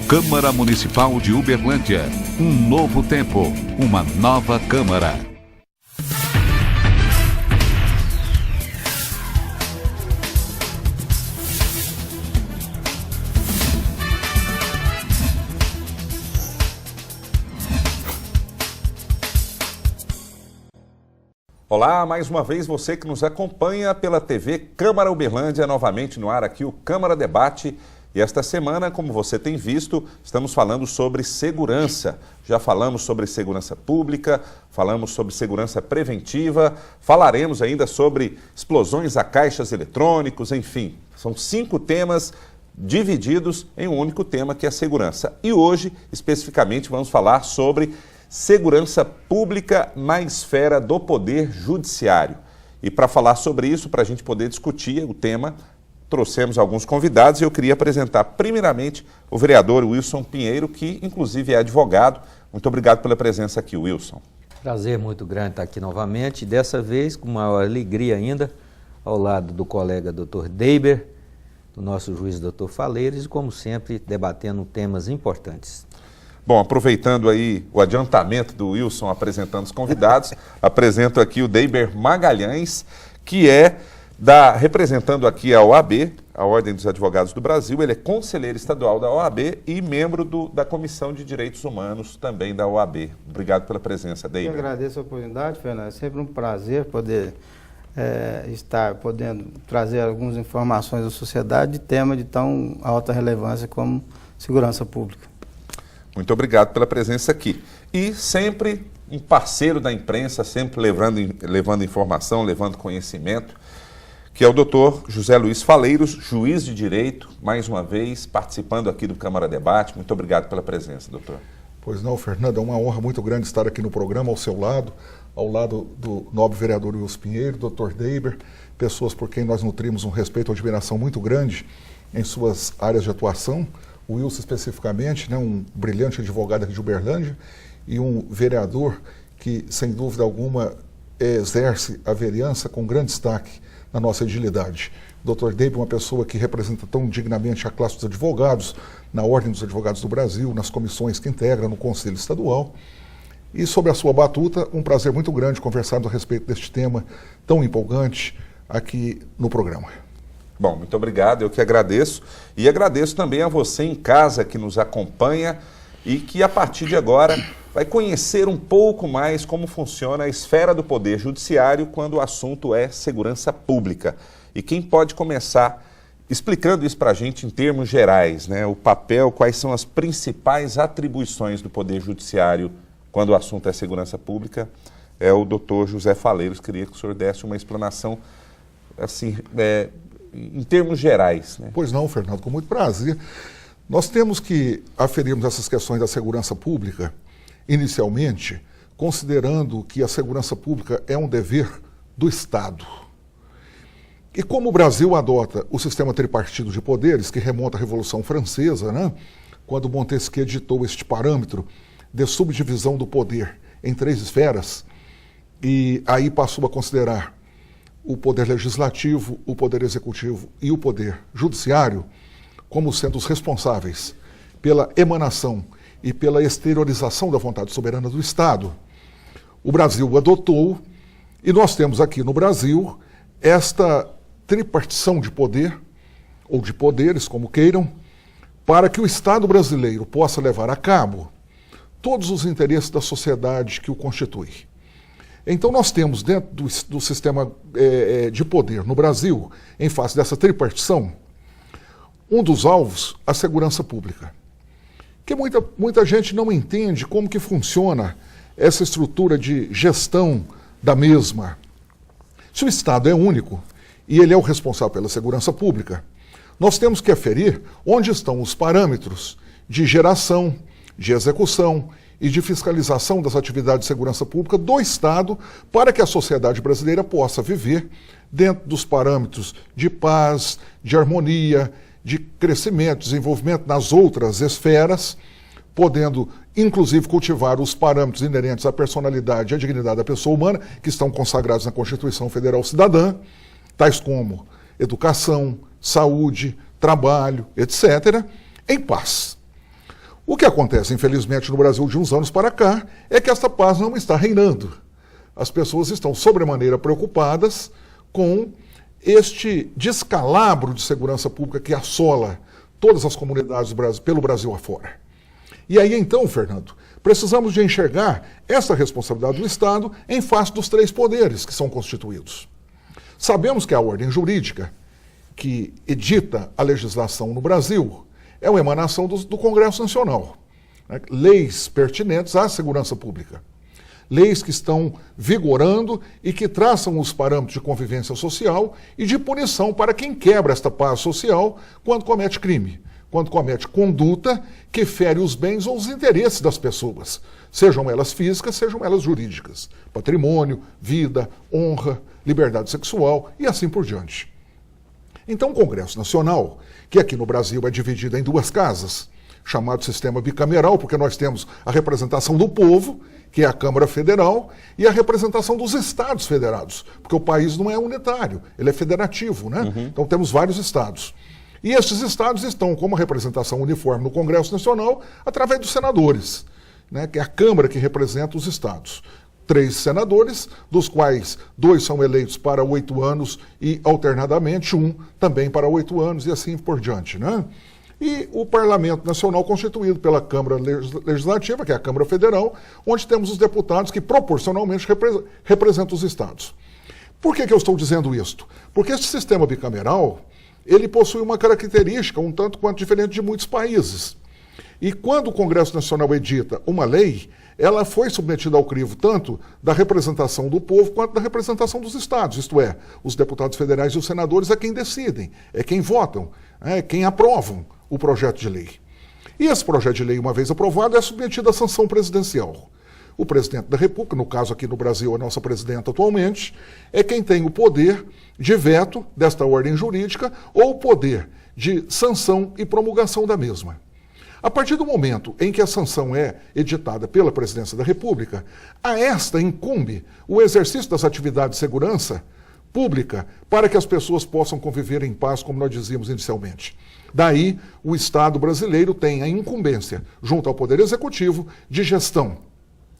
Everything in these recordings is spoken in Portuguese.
Câmara Municipal de Uberlândia. Um novo tempo, uma nova Câmara. Olá, mais uma vez você que nos acompanha pela TV Câmara Uberlândia, novamente no ar aqui o Câmara Debate. E esta semana, como você tem visto, estamos falando sobre segurança. Já falamos sobre segurança pública, falamos sobre segurança preventiva, falaremos ainda sobre explosões a caixas eletrônicos, enfim. São 5 temas divididos em um único tema, que é a segurança. E hoje, especificamente, vamos falar sobre segurança pública na esfera do Poder Judiciário. E para falar sobre isso, para a gente poder discutir o tema, trouxemos alguns convidados e eu queria apresentar primeiramente o vereador Wilson Pinheiro, que inclusive é advogado. Muito obrigado pela presença aqui, Wilson. Prazer muito grande estar aqui novamente, dessa vez com maior alegria ainda, ao lado do colega Dr. Deiber, do nosso juiz Dr. Faleiros, e como sempre, debatendo temas importantes. Bom, aproveitando aí o adiantamento do Wilson apresentando os convidados, apresento aqui o Deiber Magalhães, que é representando aqui a OAB, a Ordem dos Advogados do Brasil. Ele é conselheiro estadual da OAB e membro da Comissão de Direitos Humanos também da OAB. Obrigado pela presença, Deiber. Eu agradeço a oportunidade, Fernando. É sempre um prazer poder estar podendo trazer algumas informações da sociedade de tema de tão alta relevância como segurança pública. Muito obrigado pela presença aqui. E sempre um parceiro da imprensa, sempre levando informação, levando conhecimento, que é o doutor José Luiz Faleiros, juiz de direito, mais uma vez participando aqui do Câmara Debate. Muito obrigado pela presença, doutor. Pois não, Fernando, é uma honra muito grande estar aqui no programa, ao lado do nobre vereador Wilson Pinheiro, doutor Deiber, pessoas por quem nós nutrimos um respeito e uma admiração muito grande em suas áreas de atuação. O Wilson especificamente, um brilhante advogado aqui de Uberlândia e um vereador que, sem dúvida alguma, exerce a vereança com grande destaque na nossa edilidade. O Dr. Deiber é uma pessoa que representa tão dignamente a classe dos advogados, na Ordem dos Advogados do Brasil, nas comissões que integra no Conselho Estadual. E sobre a sua batuta, um prazer muito grande conversarmos a respeito deste tema tão empolgante aqui no programa. Bom, muito obrigado, eu que agradeço. E agradeço também a você em casa que nos acompanha e que a partir de agora vai conhecer um pouco mais como funciona a esfera do Poder Judiciário quando o assunto é segurança pública. E quem pode começar explicando isso para a gente em termos gerais, o papel, quais são as principais atribuições do Poder Judiciário quando o assunto é segurança pública, é o doutor José Faleiros. Queria que o senhor desse uma explanação assim, em termos gerais. Pois não, Fernando, com muito prazer. Nós temos que aferirmos essas questões da segurança pública, inicialmente, considerando que a segurança pública é um dever do Estado. E como o Brasil adota o sistema tripartido de poderes, que remonta à Revolução Francesa, quando Montesquieu editou este parâmetro de subdivisão do poder em 3 esferas, e aí passou a considerar o poder legislativo, o poder executivo e o poder judiciário como sendo os responsáveis pela emanação e pela exteriorização da vontade soberana do Estado. O Brasil adotou, e nós temos aqui no Brasil esta tripartição de poder, ou de poderes, como queiram, para que o Estado brasileiro possa levar a cabo todos os interesses da sociedade que o constitui. Então nós temos dentro do sistema de poder no Brasil, em face dessa tripartição, um dos alvos, a segurança pública. Que muita gente não entende como que funciona essa estrutura de gestão da mesma. Se o Estado é único e ele é o responsável pela segurança pública, nós temos que aferir onde estão os parâmetros de geração, de execução e de fiscalização das atividades de segurança pública do Estado para que a sociedade brasileira possa viver dentro dos parâmetros de paz, de harmonia, de crescimento, desenvolvimento nas outras esferas, podendo, inclusive, cultivar os parâmetros inerentes à personalidade e à dignidade da pessoa humana, que estão consagrados na Constituição Federal Cidadã, tais como educação, saúde, trabalho, etc., em paz. O que acontece, infelizmente, no Brasil de uns anos para cá, é que esta paz não está reinando. As pessoas estão sobremaneira preocupadas com este descalabro de segurança pública que assola todas as comunidades do Brasil, pelo Brasil afora. E aí então, Fernando, precisamos de enxergar essa responsabilidade do Estado em face dos 3 poderes que são constituídos. Sabemos que a ordem jurídica que edita a legislação no Brasil é uma emanação do Congresso Nacional, né? Leis pertinentes à segurança pública. Leis que estão vigorando e que traçam os parâmetros de convivência social e de punição para quem quebra esta paz social quando comete crime, quando comete conduta que fere os bens ou os interesses das pessoas, sejam elas físicas, sejam elas jurídicas, patrimônio, vida, honra, liberdade sexual e assim por diante. Então o Congresso Nacional, que aqui no Brasil é dividido em 2 casas, chamado sistema bicameral, porque nós temos a representação do povo, que é a Câmara Federal, e a representação dos estados federados, porque o país não é unitário, ele é federativo, né? Então temos vários estados. E esses estados estão como representação uniforme no Congresso Nacional através dos senadores, né? Que é a Câmara que representa os estados. 3 senadores, dos quais 2 são eleitos para 8 anos e alternadamente 1 também para 8 anos e assim por diante, né? E o Parlamento Nacional constituído pela Câmara Legislativa, que é a Câmara Federal, onde temos os deputados que proporcionalmente representam os estados. Por que eu estou dizendo isto? Porque este sistema bicameral, ele possui uma característica um tanto quanto diferente de muitos países. E quando o Congresso Nacional edita uma lei, ela foi submetida ao crivo tanto da representação do povo quanto da representação dos estados, isto é, os deputados federais e os senadores é quem decidem, é quem votam, é quem aprovam o projeto de lei. E esse projeto de lei, uma vez aprovado, é submetido à sanção presidencial. O presidente da República, no caso aqui no Brasil, a nossa presidenta atualmente, é quem tem o poder de veto desta ordem jurídica ou o poder de sanção e promulgação da mesma. A partir do momento em que a sanção é editada pela Presidência da República, a esta incumbe o exercício das atividades de segurança pública para que as pessoas possam conviver em paz, como nós dizíamos inicialmente. Daí, o Estado brasileiro tem a incumbência, junto ao Poder Executivo, de gestão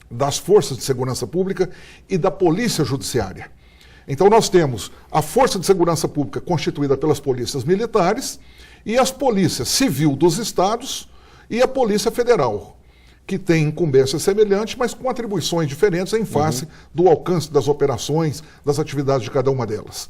das forças de segurança pública e da Polícia Judiciária. Então nós temos a Força de Segurança Pública constituída pelas polícias militares e as polícias civil dos estados e a Polícia Federal, que tem incumbência semelhante, mas com atribuições diferentes em face do alcance das operações, das atividades de cada uma delas.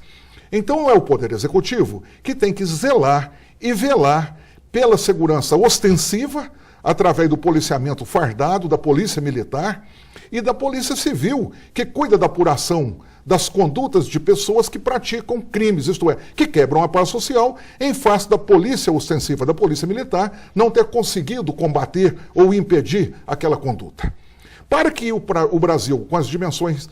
Então é o Poder Executivo que tem que zelar e velar pela segurança ostensiva, através do policiamento fardado, da Polícia Militar e da Polícia Civil, que cuida da apuração das condutas de pessoas que praticam crimes, isto é, que quebram a paz social, em face da polícia ostensiva, da Polícia Militar, não ter conseguido combater ou impedir aquela conduta. Para que o Brasil, com as dimensões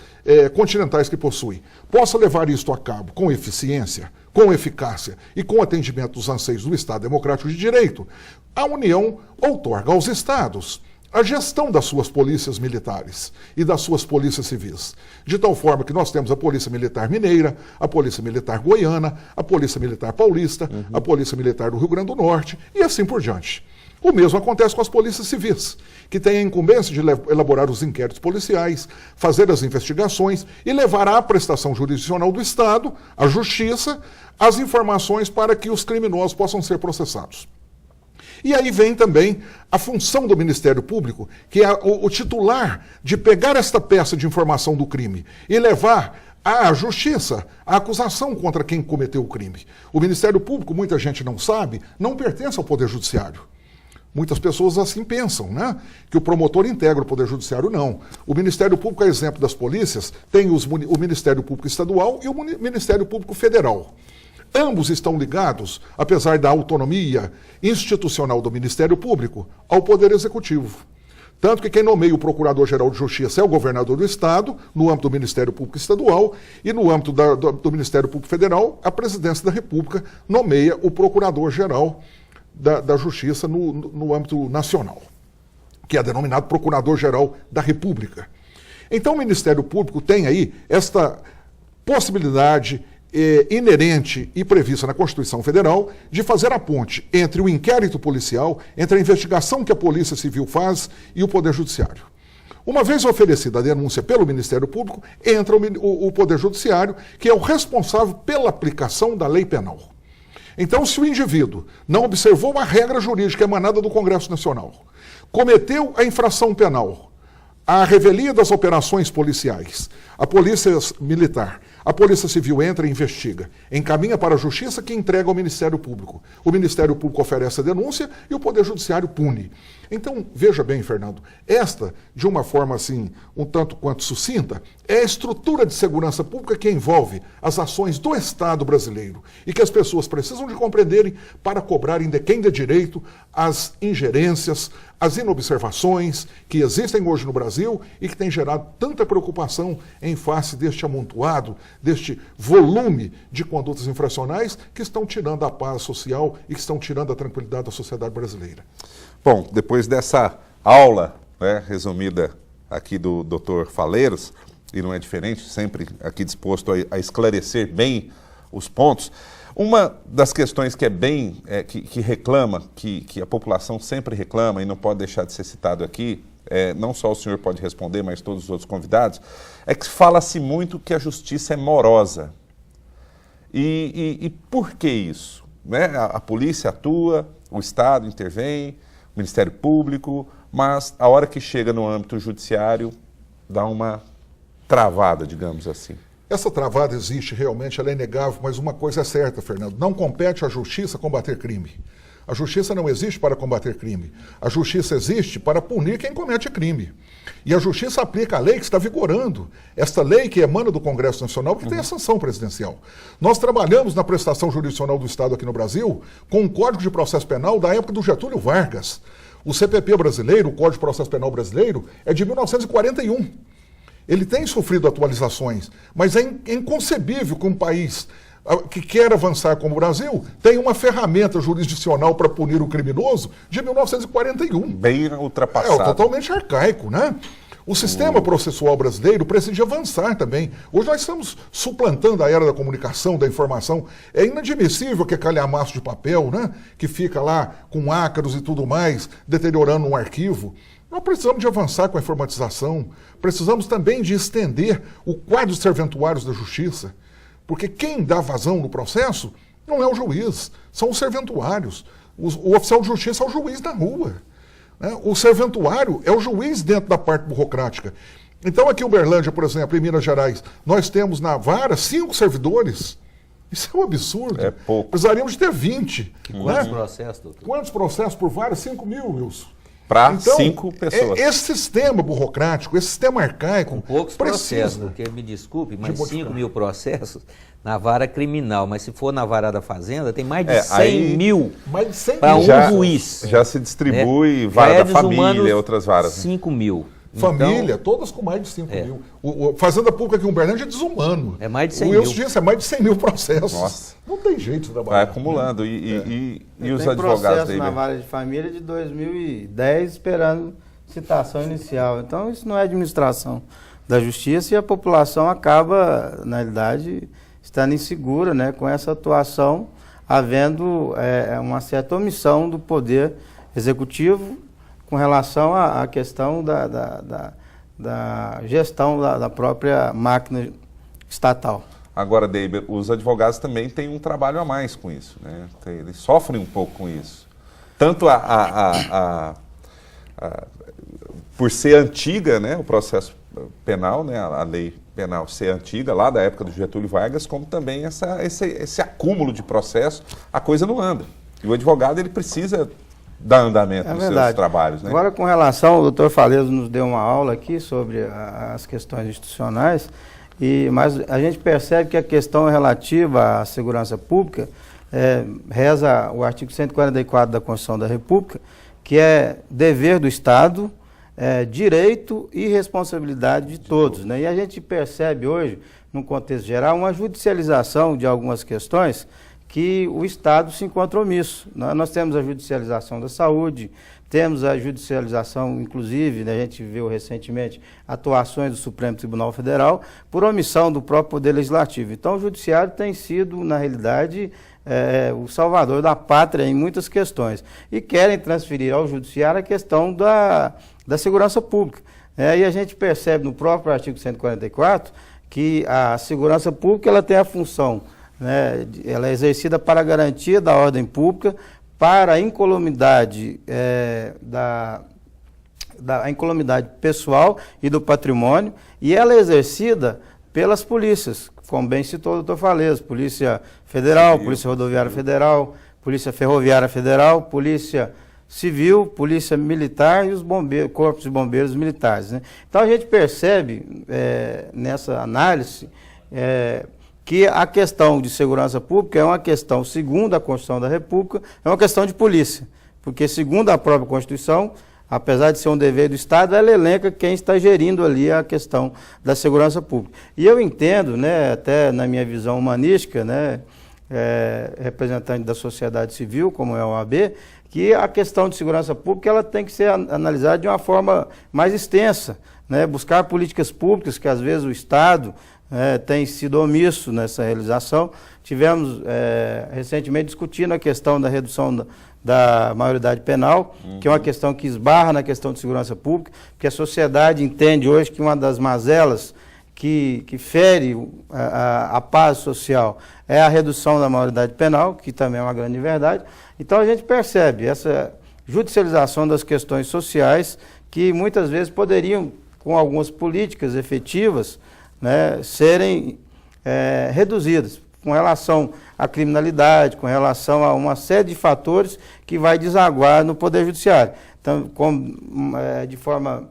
continentais que possui, possa levar isto a cabo com eficiência, com eficácia e com atendimento dos anseios do Estado Democrático de Direito, a União outorga aos Estados a gestão das suas polícias militares e das suas polícias civis. De tal forma que nós temos a Polícia Militar Mineira, a Polícia Militar Goiana, a Polícia Militar Paulista, a Polícia Militar do Rio Grande do Norte e assim por diante. O mesmo acontece com as polícias civis, que têm a incumbência de elaborar os inquéritos policiais, fazer as investigações e levar à prestação jurisdicional do Estado, à Justiça, as informações para que os criminosos possam ser processados. E aí vem também a função do Ministério Público, que é o titular de pegar esta peça de informação do crime e levar à justiça a acusação contra quem cometeu o crime. O Ministério Público, muita gente não sabe, não pertence ao Poder Judiciário. Muitas pessoas assim pensam, né? Que o promotor integra o Poder Judiciário, não. O Ministério Público, a exemplo das polícias, tem o Ministério Público Estadual e o Ministério Público Federal. Ambos estão ligados, apesar da autonomia institucional do Ministério Público, ao Poder Executivo. Tanto que quem nomeia o Procurador-Geral de Justiça é o governador do Estado, no âmbito do Ministério Público Estadual, e no âmbito do Ministério Público Federal, a Presidência da República nomeia o Procurador-Geral da Justiça no âmbito nacional, que é denominado Procurador-Geral da República. Então o Ministério Público tem aí esta possibilidade, inerente e prevista na Constituição Federal de fazer a ponte entre o inquérito policial, entre a investigação que a Polícia Civil faz e o Poder Judiciário. Uma vez oferecida a denúncia pelo Ministério Público, entra o Poder Judiciário, que é o responsável pela aplicação da lei penal. Então, se o indivíduo não observou a regra jurídica emanada do Congresso Nacional, cometeu a infração penal, a revelia das operações policiais, a Polícia Militar, a Polícia Civil entra e investiga, encaminha para a Justiça, que entrega ao Ministério Público. O Ministério Público oferece a denúncia e o Poder Judiciário pune. Então, veja bem, Fernando, esta, de uma forma assim, um tanto quanto sucinta, é a estrutura de segurança pública que envolve as ações do Estado brasileiro e que as pessoas precisam de compreenderem para cobrarem de quem dê direito as ingerências, as inobservações que existem hoje no Brasil e que têm gerado tanta preocupação em face deste amontoado, deste volume de condutas infracionais que estão tirando a paz social e que estão tirando a tranquilidade da sociedade brasileira. Bom, depois dessa aula, né, resumida aqui do Dr. Faleiros, e não é diferente, sempre aqui disposto a esclarecer bem os pontos, uma das questões que é bem, que reclama, que a população sempre reclama e não pode deixar de ser citado aqui, não só o senhor pode responder, mas todos os outros convidados, é que fala-se muito que a justiça é morosa. E por que isso? Né? A polícia atua, o Estado intervém, o Ministério Público, mas a hora que chega no âmbito judiciário, dá uma travada, digamos assim. Essa travada existe realmente, ela é inegável, mas uma coisa é certa, Fernando, não compete à justiça combater crime. A justiça não existe para combater crime. A justiça existe para punir quem comete crime. E a justiça aplica a lei que está vigorando. Esta lei que emana do Congresso Nacional, que tem a sanção presidencial. Nós trabalhamos na prestação jurisdicional do Estado aqui no Brasil com um Código de Processo Penal da época do Getúlio Vargas. O CPP brasileiro, o Código de Processo Penal brasileiro, é de 1941. Ele tem sofrido atualizações, mas é inconcebível que um país que quer avançar como o Brasil tem uma ferramenta jurisdicional para punir o criminoso de 1941. Bem ultrapassado. É totalmente arcaico, né? O sistema processual brasileiro precisa de avançar também. Hoje nós estamos suplantando a era da comunicação, da informação. É inadmissível que calhamaço de papel, né, que fica lá com ácaros e tudo mais, deteriorando um arquivo. Nós precisamos de avançar com a informatização. Precisamos também de estender o quadro de serventuários da justiça. Porque quem dá vazão no processo não é o juiz, são os serventuários. O oficial de justiça é o juiz na rua. Né? O serventuário é o juiz dentro da parte burocrática. Então aqui em Uberlândia, por exemplo, em Minas Gerais, nós temos na vara 5 servidores. Isso é um absurdo. É pouco. Precisaríamos de ter 20. Quantos processos, doutor? Quantos processos por vara? 5 mil, Wilson. Para 5 pessoas. Esse sistema burocrático, esse sistema arcaico... Com poucos processos, porque, me desculpe, mas 5 mil processos na vara criminal. Mas se for na vara da Fazenda, tem mais de 100 mil para um juiz. Já se distribui vara da família e outras varas. 5 mil. Família, então, todas com mais de 5 mil. O Fazenda Pública aqui em Uberlândia é desumano. É mais de 100 mil. O Wilson disse, é mais de 100 mil processos. Nossa. Não tem jeito de trabalhar. Vai acumulando. E os advogados processo daí? Na vara de família de 2010 esperando citação inicial. Então isso não é administração da justiça e a população acaba, na realidade, estando insegura, né, com essa atuação, havendo uma certa omissão do poder executivo com relação à questão da gestão da própria máquina estatal. Agora, Deiber, os advogados também têm um trabalho a mais com isso, né? Eles sofrem um pouco com isso. Tanto por ser antiga, né, o processo penal, né, a lei penal ser antiga, lá da época do Getúlio Vargas, como também esse acúmulo de processo, a coisa não anda. E o advogado, ele precisa dar andamento nos seus trabalhos, né? Agora, com relação, o doutor Faleiros nos deu uma aula aqui sobre as questões institucionais, mas a gente percebe que a questão relativa à segurança pública reza o artigo 144 da Constituição da República, que é dever do Estado, direito e responsabilidade de todos, né? E a gente percebe hoje, no contexto geral, uma judicialização de algumas questões que o Estado se encontra omisso. Nós temos a judicialização da saúde, temos a judicialização, inclusive, né, a gente viu recentemente atuações do Supremo Tribunal Federal por omissão do próprio Poder Legislativo. Então, o Judiciário tem sido, na realidade, o salvador da pátria em muitas questões. E querem transferir ao Judiciário a questão da segurança pública. E a gente percebe no próprio artigo 144 que a segurança pública ela tem a função, né, ela é exercida para a garantia da ordem pública, para a incolumidade, a incolumidade pessoal e do patrimônio, e ela é exercida pelas polícias, como bem citou o doutor Faleza, Polícia Federal, Polícia Rodoviária Federal, Polícia Ferroviária Federal, Polícia Civil, Polícia Militar e os corpos de bombeiros militares, né? Então a gente percebe nessa análise que a questão de segurança pública é uma questão, segundo a Constituição da República, é uma questão de polícia, porque segundo a própria Constituição, apesar de ser um dever do Estado, ela elenca quem está gerindo ali a questão da segurança pública. E eu entendo, né, até na minha visão humanística, né, representante da sociedade civil, como é a OAB, que a questão de segurança pública ela tem que ser analisada de uma forma mais extensa, né, buscar políticas públicas que às vezes o Estado tem sido omisso nessa realização. Tivemos recentemente discutindo a questão da redução da maioridade penal, que é uma questão que esbarra na questão de segurança pública, porque a sociedade entende hoje que uma das mazelas que fere a paz social é a redução da maioridade penal, que também é uma grande verdade. Então a gente percebe essa judicialização das questões sociais que muitas vezes poderiam, com algumas políticas efetivas, né, serem reduzidas com relação à criminalidade, com relação a uma série de fatores que vai desaguar no Poder Judiciário. Então, de forma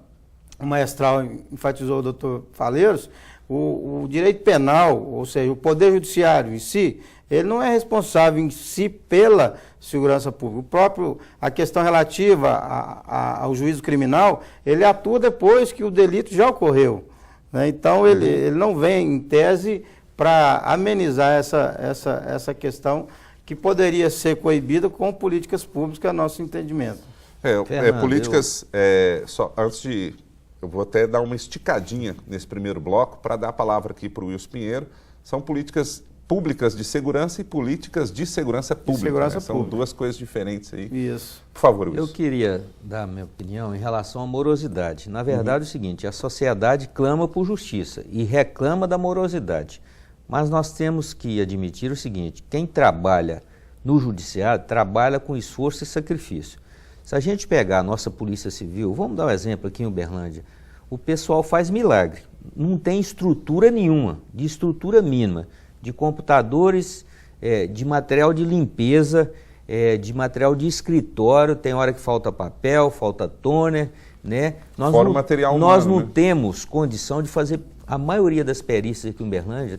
maestral enfatizou o doutor Faleza, o direito penal, ou seja, o Poder Judiciário em si, ele não é responsável em si pela segurança pública. A questão relativa ao juízo criminal, ele atua depois que o delito já ocorreu, né? Então, ele não vem, em tese, para amenizar essa questão que poderia ser coibida com políticas públicas, a nosso entendimento. Políticas, eu vou até dar uma esticadinha nesse primeiro bloco para dar a palavra aqui para o Wilson Pinheiro. São políticas públicas de segurança e políticas de segurança pública. São duas coisas diferentes aí. Isso. Por favor, Wilson. Eu queria dar a minha opinião em relação à morosidade. Na verdade, é o seguinte, a sociedade clama por justiça e reclama da morosidade. Mas nós temos que admitir o seguinte, quem trabalha no judiciário trabalha com esforço e sacrifício. Se a gente pegar a nossa Polícia Civil, vamos dar um exemplo aqui em Uberlândia, o pessoal faz milagre, não tem estrutura nenhuma, de estrutura mínima, de computadores, de material de limpeza, de material de escritório, tem hora que falta papel, falta toner, né? Fora o material humano, nós não né? temos condição de fazer, a maioria das perícias aqui em Uberlândia,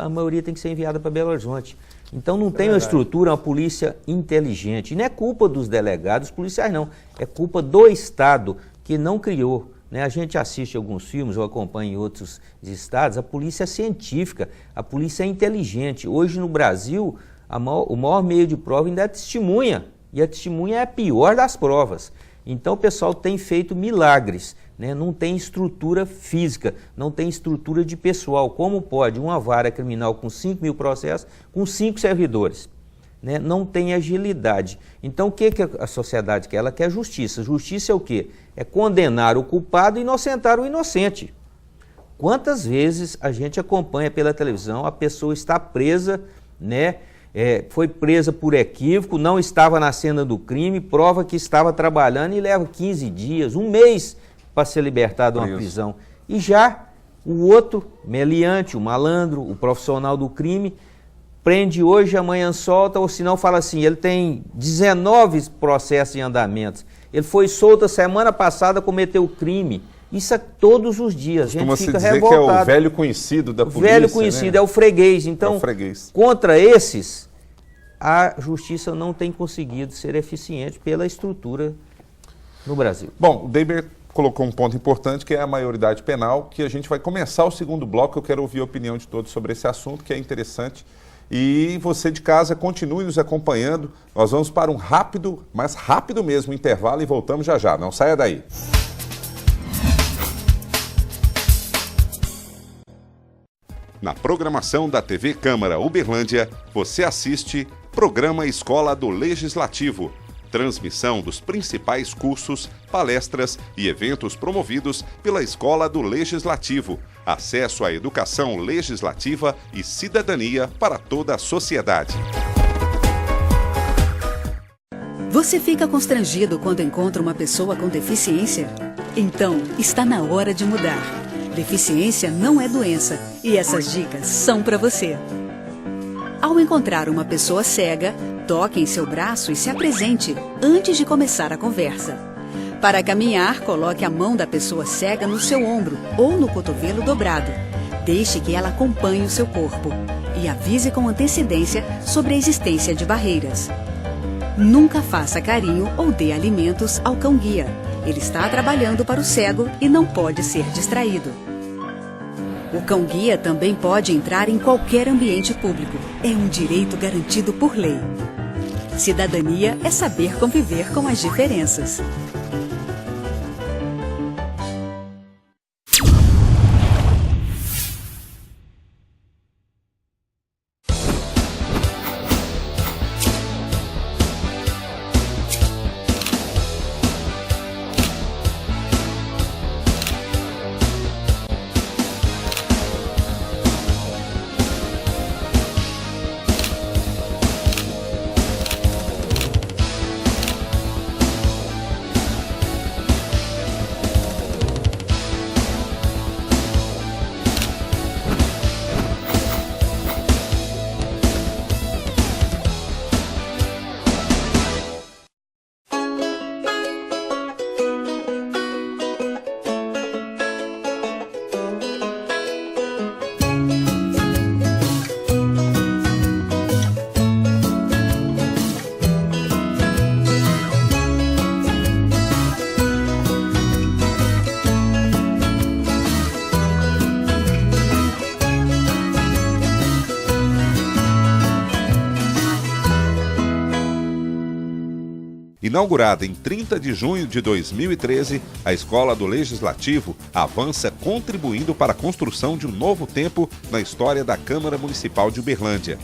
a maioria tem que ser enviada para Belo Horizonte. Então não tem uma estrutura, uma polícia inteligente. E não é culpa dos delegados policiais, não. É culpa do Estado que não criou. Né? A gente assiste alguns filmes, eu acompanho em outros estados, a polícia é científica, a polícia é inteligente. Hoje no Brasil, o maior meio de prova ainda é a testemunha. E a testemunha é a pior das provas. Então o pessoal tem feito milagres. Né? Não tem estrutura física, não tem estrutura de pessoal. Como pode uma vara criminal com 5.000 processos, com 5 servidores? Né? Não tem agilidade. Então o que a sociedade quer? Ela quer justiça. Justiça é o quê? É condenar o culpado e inocentar o inocente. Quantas vezes a gente acompanha pela televisão, a pessoa está presa, né? Foi presa por equívoco, não estava na cena do crime, prova que estava trabalhando e leva 15 dias, um mês, para ser libertado de uma prisão. E já o outro, meliante, o malandro, o profissional do crime, prende hoje, amanhã solta, ou senão fala assim, ele tem 19 processos em andamento. Ele foi solto a semana passada, cometeu crime. Isso é todos os dias, a gente fica revoltado. Que é o velho conhecido da polícia, velho conhecido, né? É o freguês. Então, contra esses, a justiça não tem conseguido ser eficiente pela estrutura no Brasil. Bom, o Deiber colocou um ponto importante, que é a maioridade penal, que a gente vai começar o segundo bloco. Eu quero ouvir a opinião de todos sobre esse assunto, que é interessante E você de casa continue nos acompanhando. Nós vamos para um rápido, mas rápido mesmo, intervalo e voltamos já já. Não saia daí. Na programação da TV Câmara Uberlândia, você assiste Programa Escola do Legislativo. Transmissão dos principais cursos, palestras e eventos promovidos pela Escola do Legislativo. Acesso à educação legislativa e cidadania para toda a sociedade. Você fica constrangido quando encontra uma pessoa com deficiência? Então, está na hora de mudar. Deficiência não é doença e essas dicas são para você. Ao encontrar uma pessoa cega, toque em seu braço e se apresente antes de começar a conversa. Para caminhar, coloque a mão da pessoa cega no seu ombro ou no cotovelo dobrado. Deixe que ela acompanhe o seu corpo e avise com antecedência sobre a existência de barreiras. Nunca faça carinho ou dê alimentos ao cão-guia. Ele está trabalhando para o cego e não pode ser distraído. O cão-guia também pode entrar em qualquer ambiente público. É um direito garantido por lei. Cidadania é saber conviver com as diferenças. Inaugurada em 30 de junho de 2013, a Escola do Legislativo avança contribuindo para a construção de um novo tempo na história da Câmara Municipal de Uberlândia.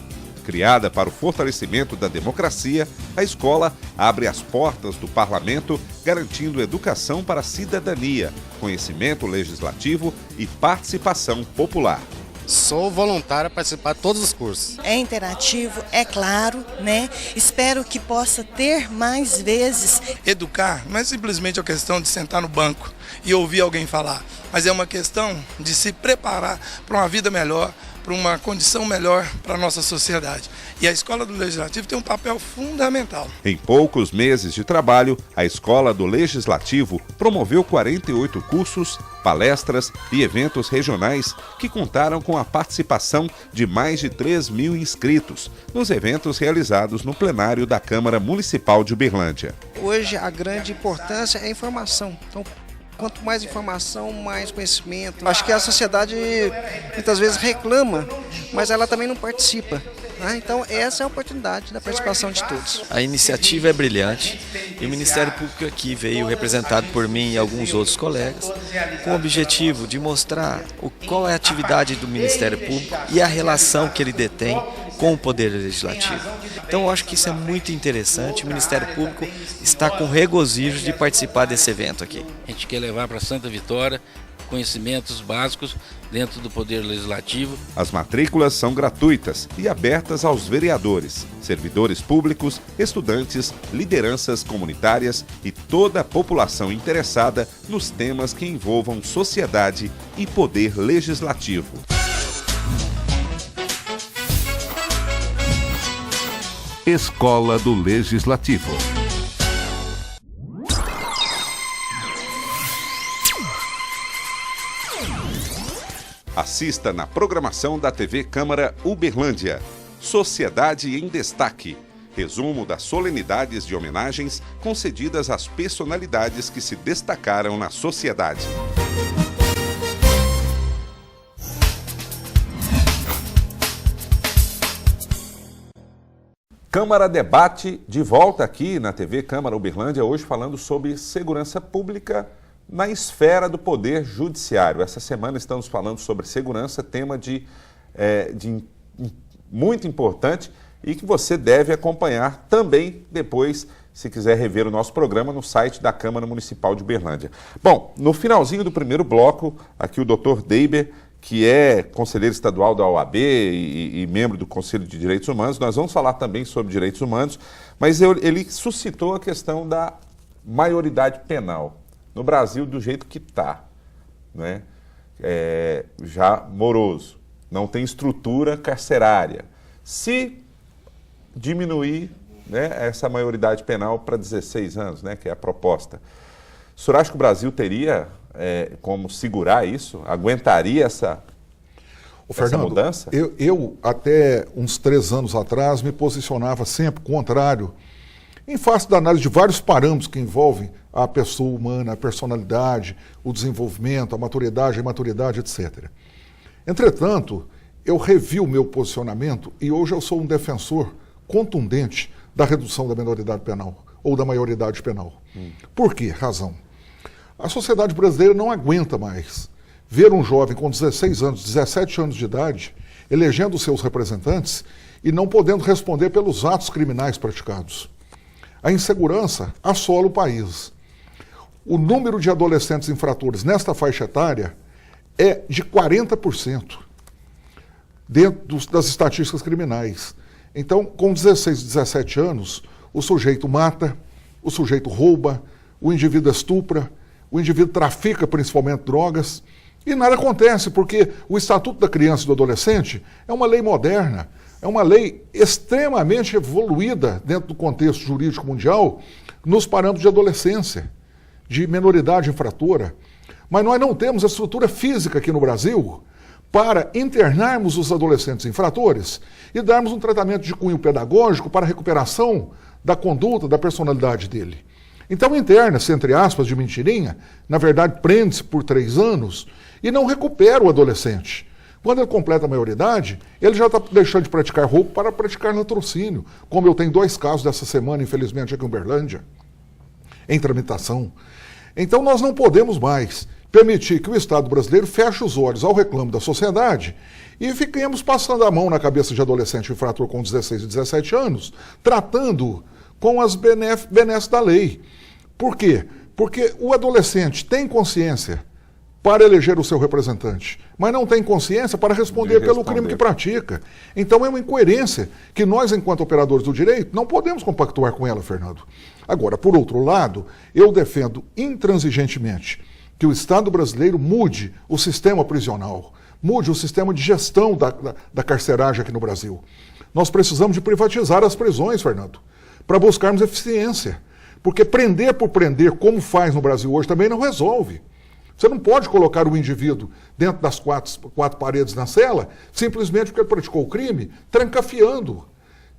Criada para o fortalecimento da democracia, a escola abre as portas do parlamento, garantindo educação para a cidadania, conhecimento legislativo e participação popular. Sou voluntário a participar de todos os cursos. É interativo, é claro, né? Espero que possa ter mais vezes. Educar não é simplesmente a questão de sentar no banco e ouvir alguém falar, mas é uma questão de se preparar para uma vida melhor, para uma condição melhor para a nossa sociedade. E a Escola do Legislativo tem um papel fundamental. Em poucos meses de trabalho, a Escola do Legislativo promoveu 48 cursos, palestras e eventos regionais que contaram com a participação de mais de 3.000 inscritos nos eventos realizados no plenário da Câmara Municipal de Uberlândia. Hoje a grande importância é a informação. Então, quanto mais informação, mais conhecimento. Acho que a sociedade muitas vezes reclama, mas ela também não participa. Então essa é a oportunidade da participação de todos. A iniciativa é brilhante e o Ministério Público aqui veio representado por mim e alguns outros colegas com o objetivo de mostrar qual é a atividade do Ministério Público e a relação que ele detém com o Poder Legislativo. Então eu acho que isso é muito interessante, o Ministério Público está com regozijo de participar desse evento aqui. A gente quer levar para Santa Vitória conhecimentos básicos dentro do Poder Legislativo. As matrículas são gratuitas e abertas aos vereadores, servidores públicos, estudantes, lideranças comunitárias e toda a população interessada nos temas que envolvam sociedade e poder legislativo. Escola do Legislativo. Assista na programação da TV Câmara Uberlândia. Sociedade em Destaque. Resumo das solenidades de homenagens concedidas às personalidades que se destacaram na sociedade. Câmara Debate, de volta aqui na TV Câmara Uberlândia, hoje falando sobre segurança pública na esfera do Poder Judiciário. Essa semana estamos falando sobre segurança, tema muito importante e que você deve acompanhar também depois, se quiser rever o nosso programa, no site da Câmara Municipal de Uberlândia. Bom, no finalzinho do primeiro bloco, aqui o Dr. Deiber, que é conselheiro estadual da OAB e membro do Conselho de Direitos Humanos. Nós vamos falar também sobre direitos humanos, mas ele suscitou a questão da maioridade penal no Brasil do jeito que está, né? Já moroso, não tem estrutura carcerária. Se diminuir, né, essa maioridade penal para 16 anos, né, que é a proposta, o senhor acha que o Brasil teria como segurar isso? Aguentaria essa mudança? Eu, até uns 3 anos atrás, me posicionava sempre contrário, em face da análise de vários parâmetros que envolvem a pessoa humana, a personalidade, o desenvolvimento, a imaturidade, etc. Entretanto, eu revi o meu posicionamento e hoje eu sou um defensor contundente da redução da minoridade penal ou da maioridade penal. Por que razão? A sociedade brasileira não aguenta mais ver um jovem com 16 anos, 17 anos de idade, elegendo seus representantes e não podendo responder pelos atos criminais praticados. A insegurança assola o país. O número de adolescentes infratores nesta faixa etária é de 40% dentro das estatísticas criminais. Então, com 16, 17 anos, o sujeito mata, o sujeito rouba, o indivíduo estupra, o indivíduo trafica principalmente drogas, e nada acontece, porque o Estatuto da Criança e do Adolescente é uma lei moderna, é uma lei extremamente evoluída dentro do contexto jurídico mundial, nos parâmetros de adolescência, de minoridade infratora. Mas nós não temos a estrutura física aqui no Brasil para internarmos os adolescentes infratores e darmos um tratamento de cunho pedagógico para a recuperação da conduta, da personalidade dele. Então interna-se, entre aspas, de mentirinha, na verdade prende-se por 3 anos e não recupera o adolescente. Quando ele completa a maioridade, ele já está deixando de praticar roubo para praticar latrocínio, como eu tenho 2 casos dessa semana, infelizmente, aqui em Uberlândia, em tramitação. Então nós não podemos mais permitir que o Estado brasileiro feche os olhos ao reclamo da sociedade e fiquemos passando a mão na cabeça de adolescente infrator com 16 e 17 anos, tratando com as benesses da lei. Por quê? Porque o adolescente tem consciência para eleger o seu representante, mas não tem consciência para responder pelo crime que pratica. Então é uma incoerência que nós, enquanto operadores do direito, não podemos compactuar com ela, Fernando. Agora, por outro lado, eu defendo intransigentemente que o Estado brasileiro mude o sistema prisional, mude o sistema de gestão da carceragem aqui no Brasil. Nós precisamos de privatizar as prisões, Fernando, para buscarmos eficiência. Porque prender por prender, como faz no Brasil hoje, também não resolve. Você não pode colocar o indivíduo dentro das quatro paredes na cela, simplesmente porque ele praticou o crime, trancafiando.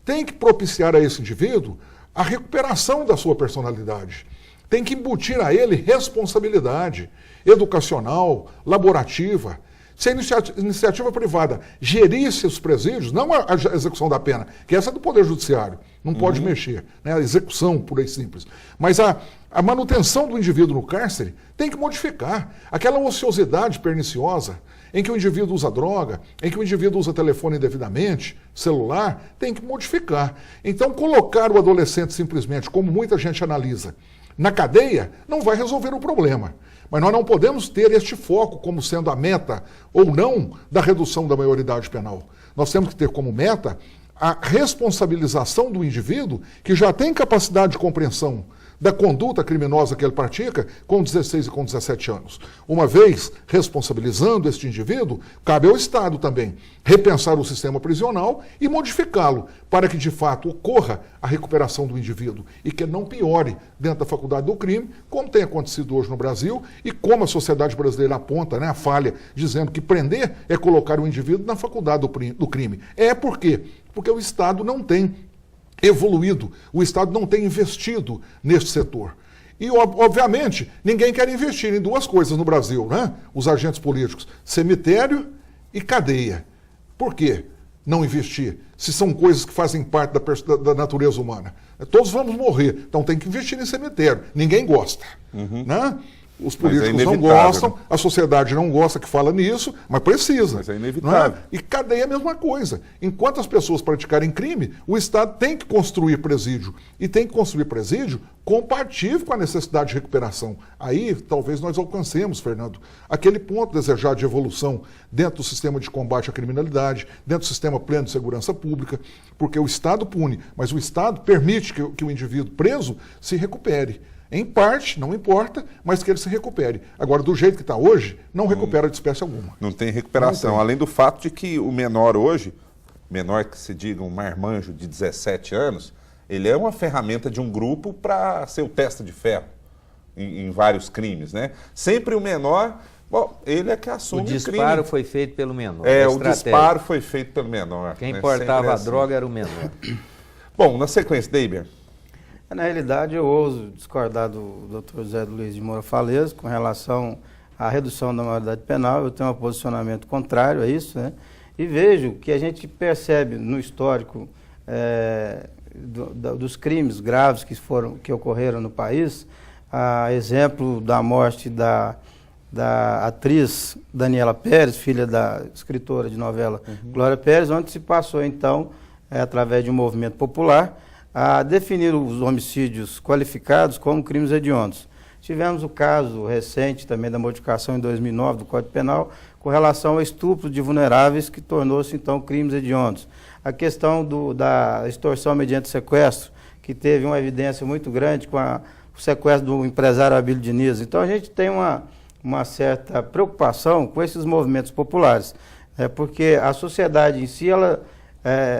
Tem que propiciar a esse indivíduo a recuperação da sua personalidade. Tem que embutir a ele responsabilidade educacional, laborativa. Se a iniciativa privada gerisse os presídios, não a execução da pena, que essa é do Poder Judiciário, não pode mexer, né? A execução pura e simples. Mas a manutenção do indivíduo no cárcere tem que modificar. Aquela ociosidade perniciosa em que o indivíduo usa droga, em que o indivíduo usa telefone indevidamente, celular, tem que modificar. Então, colocar o adolescente simplesmente, como muita gente analisa, na cadeia, não vai resolver o problema. Mas nós não podemos ter este foco como sendo a meta ou não da redução da maioridade penal. Nós temos que ter como meta a responsabilização do indivíduo que já tem capacidade de compreensão da conduta criminosa que ele pratica com 16 e com 17 anos. Uma vez responsabilizando este indivíduo, cabe ao Estado também repensar o sistema prisional e modificá-lo para que de fato ocorra a recuperação do indivíduo e que não piore dentro da faculdade do crime, como tem acontecido hoje no Brasil e como a sociedade brasileira aponta, né, a falha, dizendo que prender é colocar o indivíduo na faculdade do crime. Por quê? Porque o Estado não tem evoluído, o Estado não tem investido neste setor. E, obviamente, ninguém quer investir em 2 coisas no Brasil, né? Os agentes políticos, cemitério e cadeia. Por quê? não investir? Se são coisas que fazem parte da natureza humana. Todos vamos morrer, então tem que investir em cemitério. Ninguém gosta, né? Os políticos não gostam, né? A sociedade não gosta que fala nisso, mas precisa. Mas é inevitável. E cadeia é a mesma coisa. Enquanto as pessoas praticarem crime, o Estado tem que construir presídio. E tem que construir presídio compatível com a necessidade de recuperação. Aí, talvez nós alcancemos, Fernando, aquele ponto desejado de evolução dentro do sistema de combate à criminalidade, dentro do sistema pleno de segurança pública, porque o Estado pune, mas o Estado permite que o indivíduo preso se recupere. Em parte, não importa, mas que ele se recupere. Agora, do jeito que está hoje, não recupera de espécie alguma. Não tem recuperação. Não tem. Além do fato de que o menor hoje, menor que se diga um marmanjo de 17 anos, ele é uma ferramenta de um grupo para ser o testa de ferro em vários crimes, né? Sempre o menor, bom, ele é que assume o crime. O disparo foi feito pelo menor. O disparo foi feito pelo menor. Quem importava a droga era o menor. Bom, na sequência, Deiber. Na realidade, eu ouso discordar do Dr. José Luiz de Moura Falezo com relação à redução da maioridade penal. Eu tenho um posicionamento contrário a isso, né? E vejo que a gente percebe no histórico dos crimes graves que ocorreram no país, a exemplo da morte da atriz Daniela Pérez, filha da escritora de novela Glória Pérez, onde se passou, então, através de um movimento popular, a definir os homicídios qualificados como crimes hediondos. Tivemos o caso recente também da modificação em 2009 do Código Penal com relação ao estupro de vulneráveis, que tornou-se então crimes hediondos. A questão da extorsão mediante sequestro, que teve uma evidência muito grande com o sequestro do empresário Abílio Diniz. Então a gente tem uma certa preocupação com esses movimentos populares, porque a sociedade em si, ela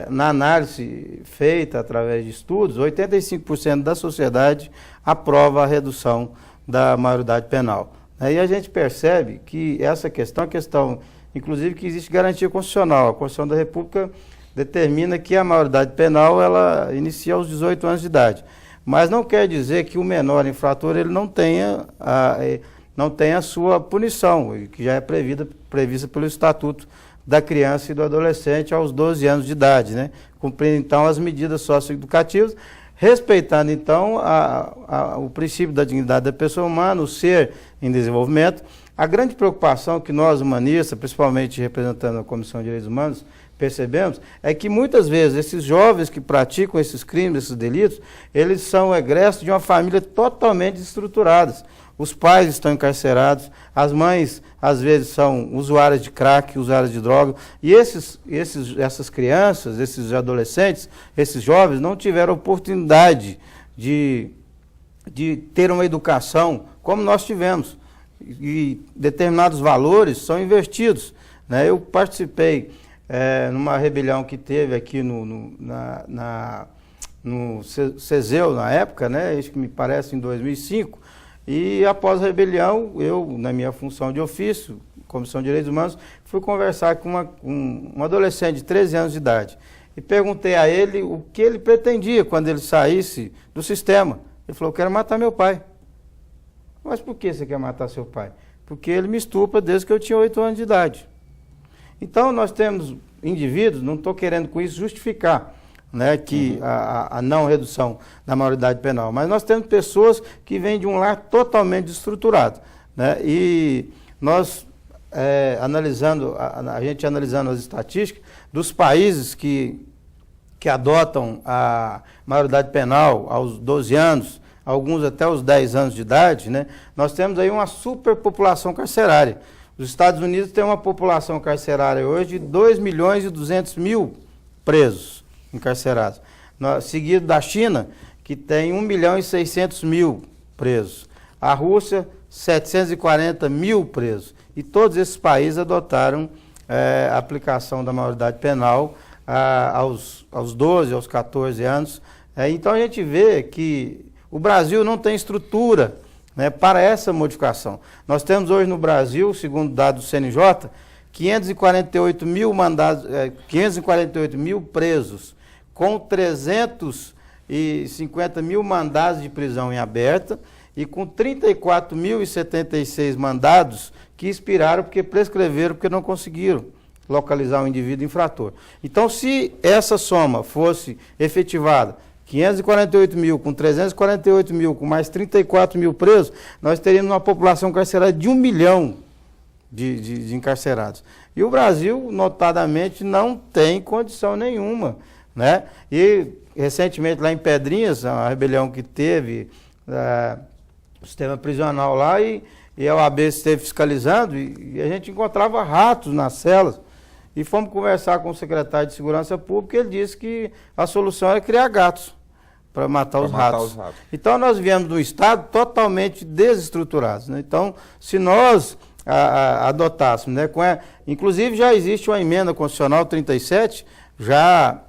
na análise feita através de estudos, 85% da sociedade aprova a redução da maioridade penal. E a gente percebe que essa questão é questão, inclusive, que existe garantia constitucional. A Constituição da República determina que a maioridade penal ela inicia aos 18 anos de idade. Mas não quer dizer que o menor infrator ele não tenha a sua punição, que já é prevista pelo Estatuto da Criança e do Adolescente aos 12 anos de idade, né? Cumprindo, então, as medidas socioeducativas, respeitando, então, o princípio da dignidade da pessoa humana, o ser em desenvolvimento. A grande preocupação que nós, humanistas, principalmente representando a Comissão de Direitos Humanos, percebemos, é que muitas vezes esses jovens que praticam esses crimes, esses delitos, eles são egressos de uma família totalmente desestruturada. Os pais estão encarcerados, as mães, às vezes, são usuárias de crack, usuárias de droga, e essas crianças, esses adolescentes, esses jovens, não tiveram oportunidade de ter uma educação como nós tivemos. E determinados valores são invertidos, né? Eu participei numa rebelião que teve aqui no CESEU, na época, né? Acho que me parece em 2005, e após a rebelião, eu, na minha função de ofício, Comissão de Direitos Humanos, fui conversar com um adolescente de 13 anos de idade e perguntei a ele o que ele pretendia quando ele saísse do sistema. Ele falou: eu quero matar meu pai. Mas por que você quer matar seu pai? Porque ele me estupra desde que eu tinha 8 anos de idade. Então nós temos indivíduos, não estou querendo com isso justificar, né, que a não redução da maioridade penal, mas nós temos pessoas que vêm de um lar totalmente desestruturado, né, e nós analisando as estatísticas dos países que adotam a maioridade penal aos 12 anos, alguns até os 10 anos de idade, né, nós temos aí uma superpopulação carcerária. Os Estados Unidos têm uma população carcerária hoje de 2.200.000 presos encarcerados, seguido da China, que tem 1.600.000 presos. A Rússia, 740.000 presos. E todos esses países adotaram a aplicação da maioridade penal aos 12, aos 14 anos. Então a gente vê que o Brasil não tem estrutura, né, para essa modificação. Nós temos hoje no Brasil, segundo dados do CNJ, 548 mil presos, com 350 mil mandados de prisão em aberta e com 34.076 mandados que expiraram porque prescreveram, porque não conseguiram localizar o indivíduo infrator. Então, se essa soma fosse efetivada, 548 mil com 348 mil, com mais 34 mil presos, nós teríamos uma população carcerária de 1 milhão de encarcerados. E o Brasil, notadamente, não tem condição nenhuma, né? E, recentemente, lá em Pedrinhas, a rebelião que teve, o sistema prisional lá, e a OAB esteve fiscalizando, e a gente encontrava ratos nas celas. E fomos conversar com o secretário de Segurança Pública, e ele disse que a solução era criar gatos para matar os ratos. Então, nós viemos de um estado totalmente desestruturado, né? Então, se nós adotássemos, né, inclusive já existe uma emenda constitucional 37, já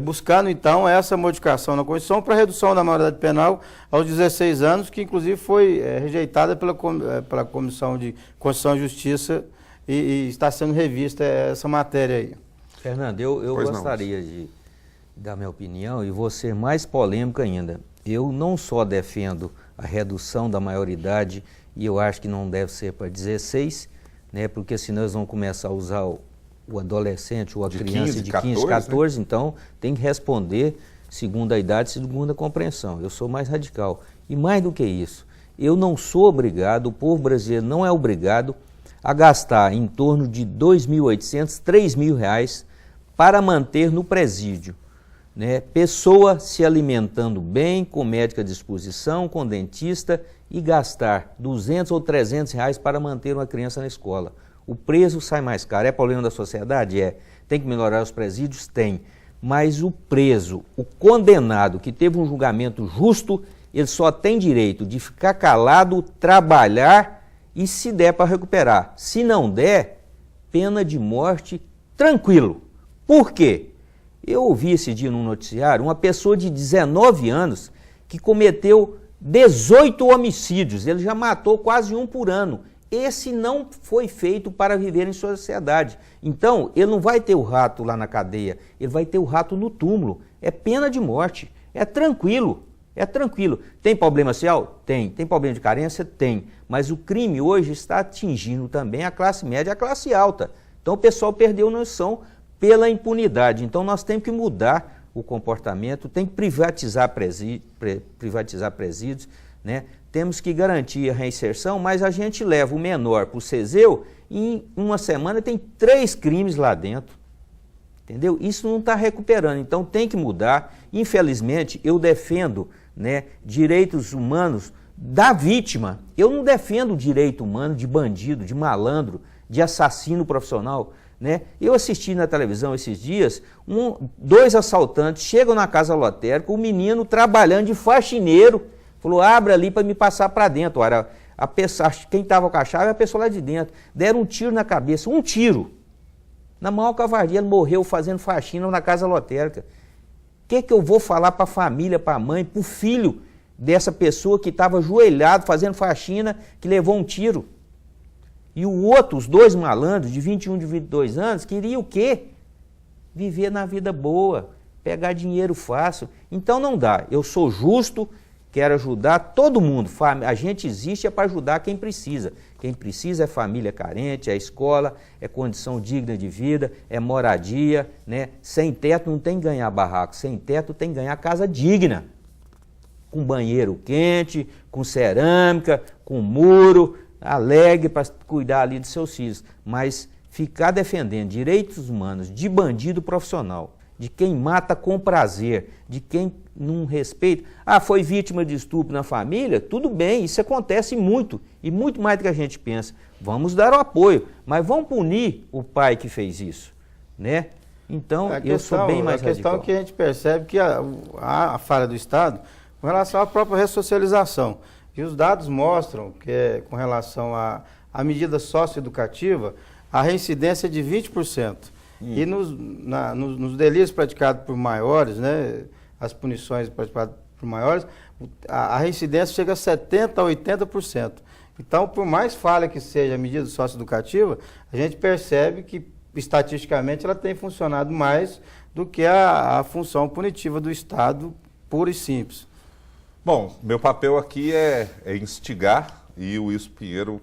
buscando, então, essa modificação na Constituição para redução da maioridade penal aos 16 anos, que, inclusive, foi rejeitada pela Comissão de Constituição e Justiça e está sendo revista essa matéria aí. Fernando, eu gostaria de dar minha opinião e vou ser mais polêmico ainda. Eu não só defendo a redução da maioridade, e eu acho que não deve ser para 16, né, porque senão nós vamos começar a usar o adolescente ou a criança de 15, 14, né? Então tem que responder segundo a idade, segundo a compreensão. Eu sou mais radical. E mais do que isso, eu não sou obrigado, o povo brasileiro não é obrigado a gastar em torno de R$ 2.800, R$ 3.000 para manter no presídio, né, pessoa se alimentando bem, com médica à disposição, com dentista, e gastar R$ 200 ou R$ 300 para manter uma criança na escola. O preso sai mais caro. É problema da sociedade? É. Tem que melhorar os presídios? Tem. Mas o preso, o condenado que teve um julgamento justo, ele só tem direito de ficar calado, trabalhar e, se der, para recuperar. Se não der, pena de morte, tranquilo. Por quê? Eu ouvi esse dia num noticiário uma pessoa de 19 anos que cometeu 18 homicídios, ele já matou quase um por ano. Esse não foi feito para viver em sociedade. Então, ele não vai ter o rato lá na cadeia, ele vai ter o rato no túmulo. É pena de morte, é tranquilo, é tranquilo. Tem problema social? Tem. Tem problema de carência? Tem. Mas o crime hoje está atingindo também a classe média e a classe alta. Então, o pessoal perdeu noção pela impunidade. Então, nós temos que mudar o comportamento, tem que privatizar presídios, né? Temos que garantir a reinserção, mas a gente leva o menor para o CESEU e em uma semana tem 3 crimes lá dentro, entendeu? Isso não está recuperando, então tem que mudar. Infelizmente, eu defendo, né, direitos humanos da vítima. Eu não defendo o direito humano de bandido, de malandro, de assassino profissional, né? Eu assisti na televisão esses dias, 2 assaltantes chegam na casa lotérica, o menino trabalhando de faxineiro, falou, abre ali para me passar para dentro. Ora, quem estava com a chave, a pessoa lá de dentro, deram um tiro na cabeça, um tiro. Na maior covardia, ele morreu fazendo faxina na casa lotérica. O que eu vou falar para a família, para a mãe, para o filho dessa pessoa que estava ajoelhado fazendo faxina, que levou um tiro? E o outro, os 2 malandros, de 21 e de 22 anos, queriam o quê? Viver na vida boa, pegar dinheiro fácil. Então não dá. Eu sou justo, quero ajudar todo mundo. A gente existe para ajudar quem precisa. Quem precisa é família carente, é escola, é condição digna de vida, é moradia, né? Sem teto não tem que ganhar barraco, sem teto tem que ganhar casa digna. Com banheiro quente, com cerâmica, com muro, alegre para cuidar ali dos seus filhos, mas ficar defendendo direitos humanos de bandido profissional, de quem mata com prazer, de quem não respeita, foi vítima de estupro na família, tudo bem, isso acontece muito, e muito mais do que a gente pensa. Vamos dar o apoio, mas vamos punir o pai que fez isso, né? Então, eu sou bem mais radical. A questão é que a gente percebe que a falha do Estado com relação à própria ressocialização. E os dados mostram que, com relação à medida socioeducativa, a reincidência é de 20%. E nos delitos praticados por maiores, né, as punições praticadas por maiores, a reincidência chega a 70% a 80%. Então, por mais falha que seja a medida socioeducativa, a gente percebe que, estatisticamente, ela tem funcionado mais do que a função punitiva do Estado, pura e simples. Bom, meu papel aqui é instigar, e o Wilson Pinheiro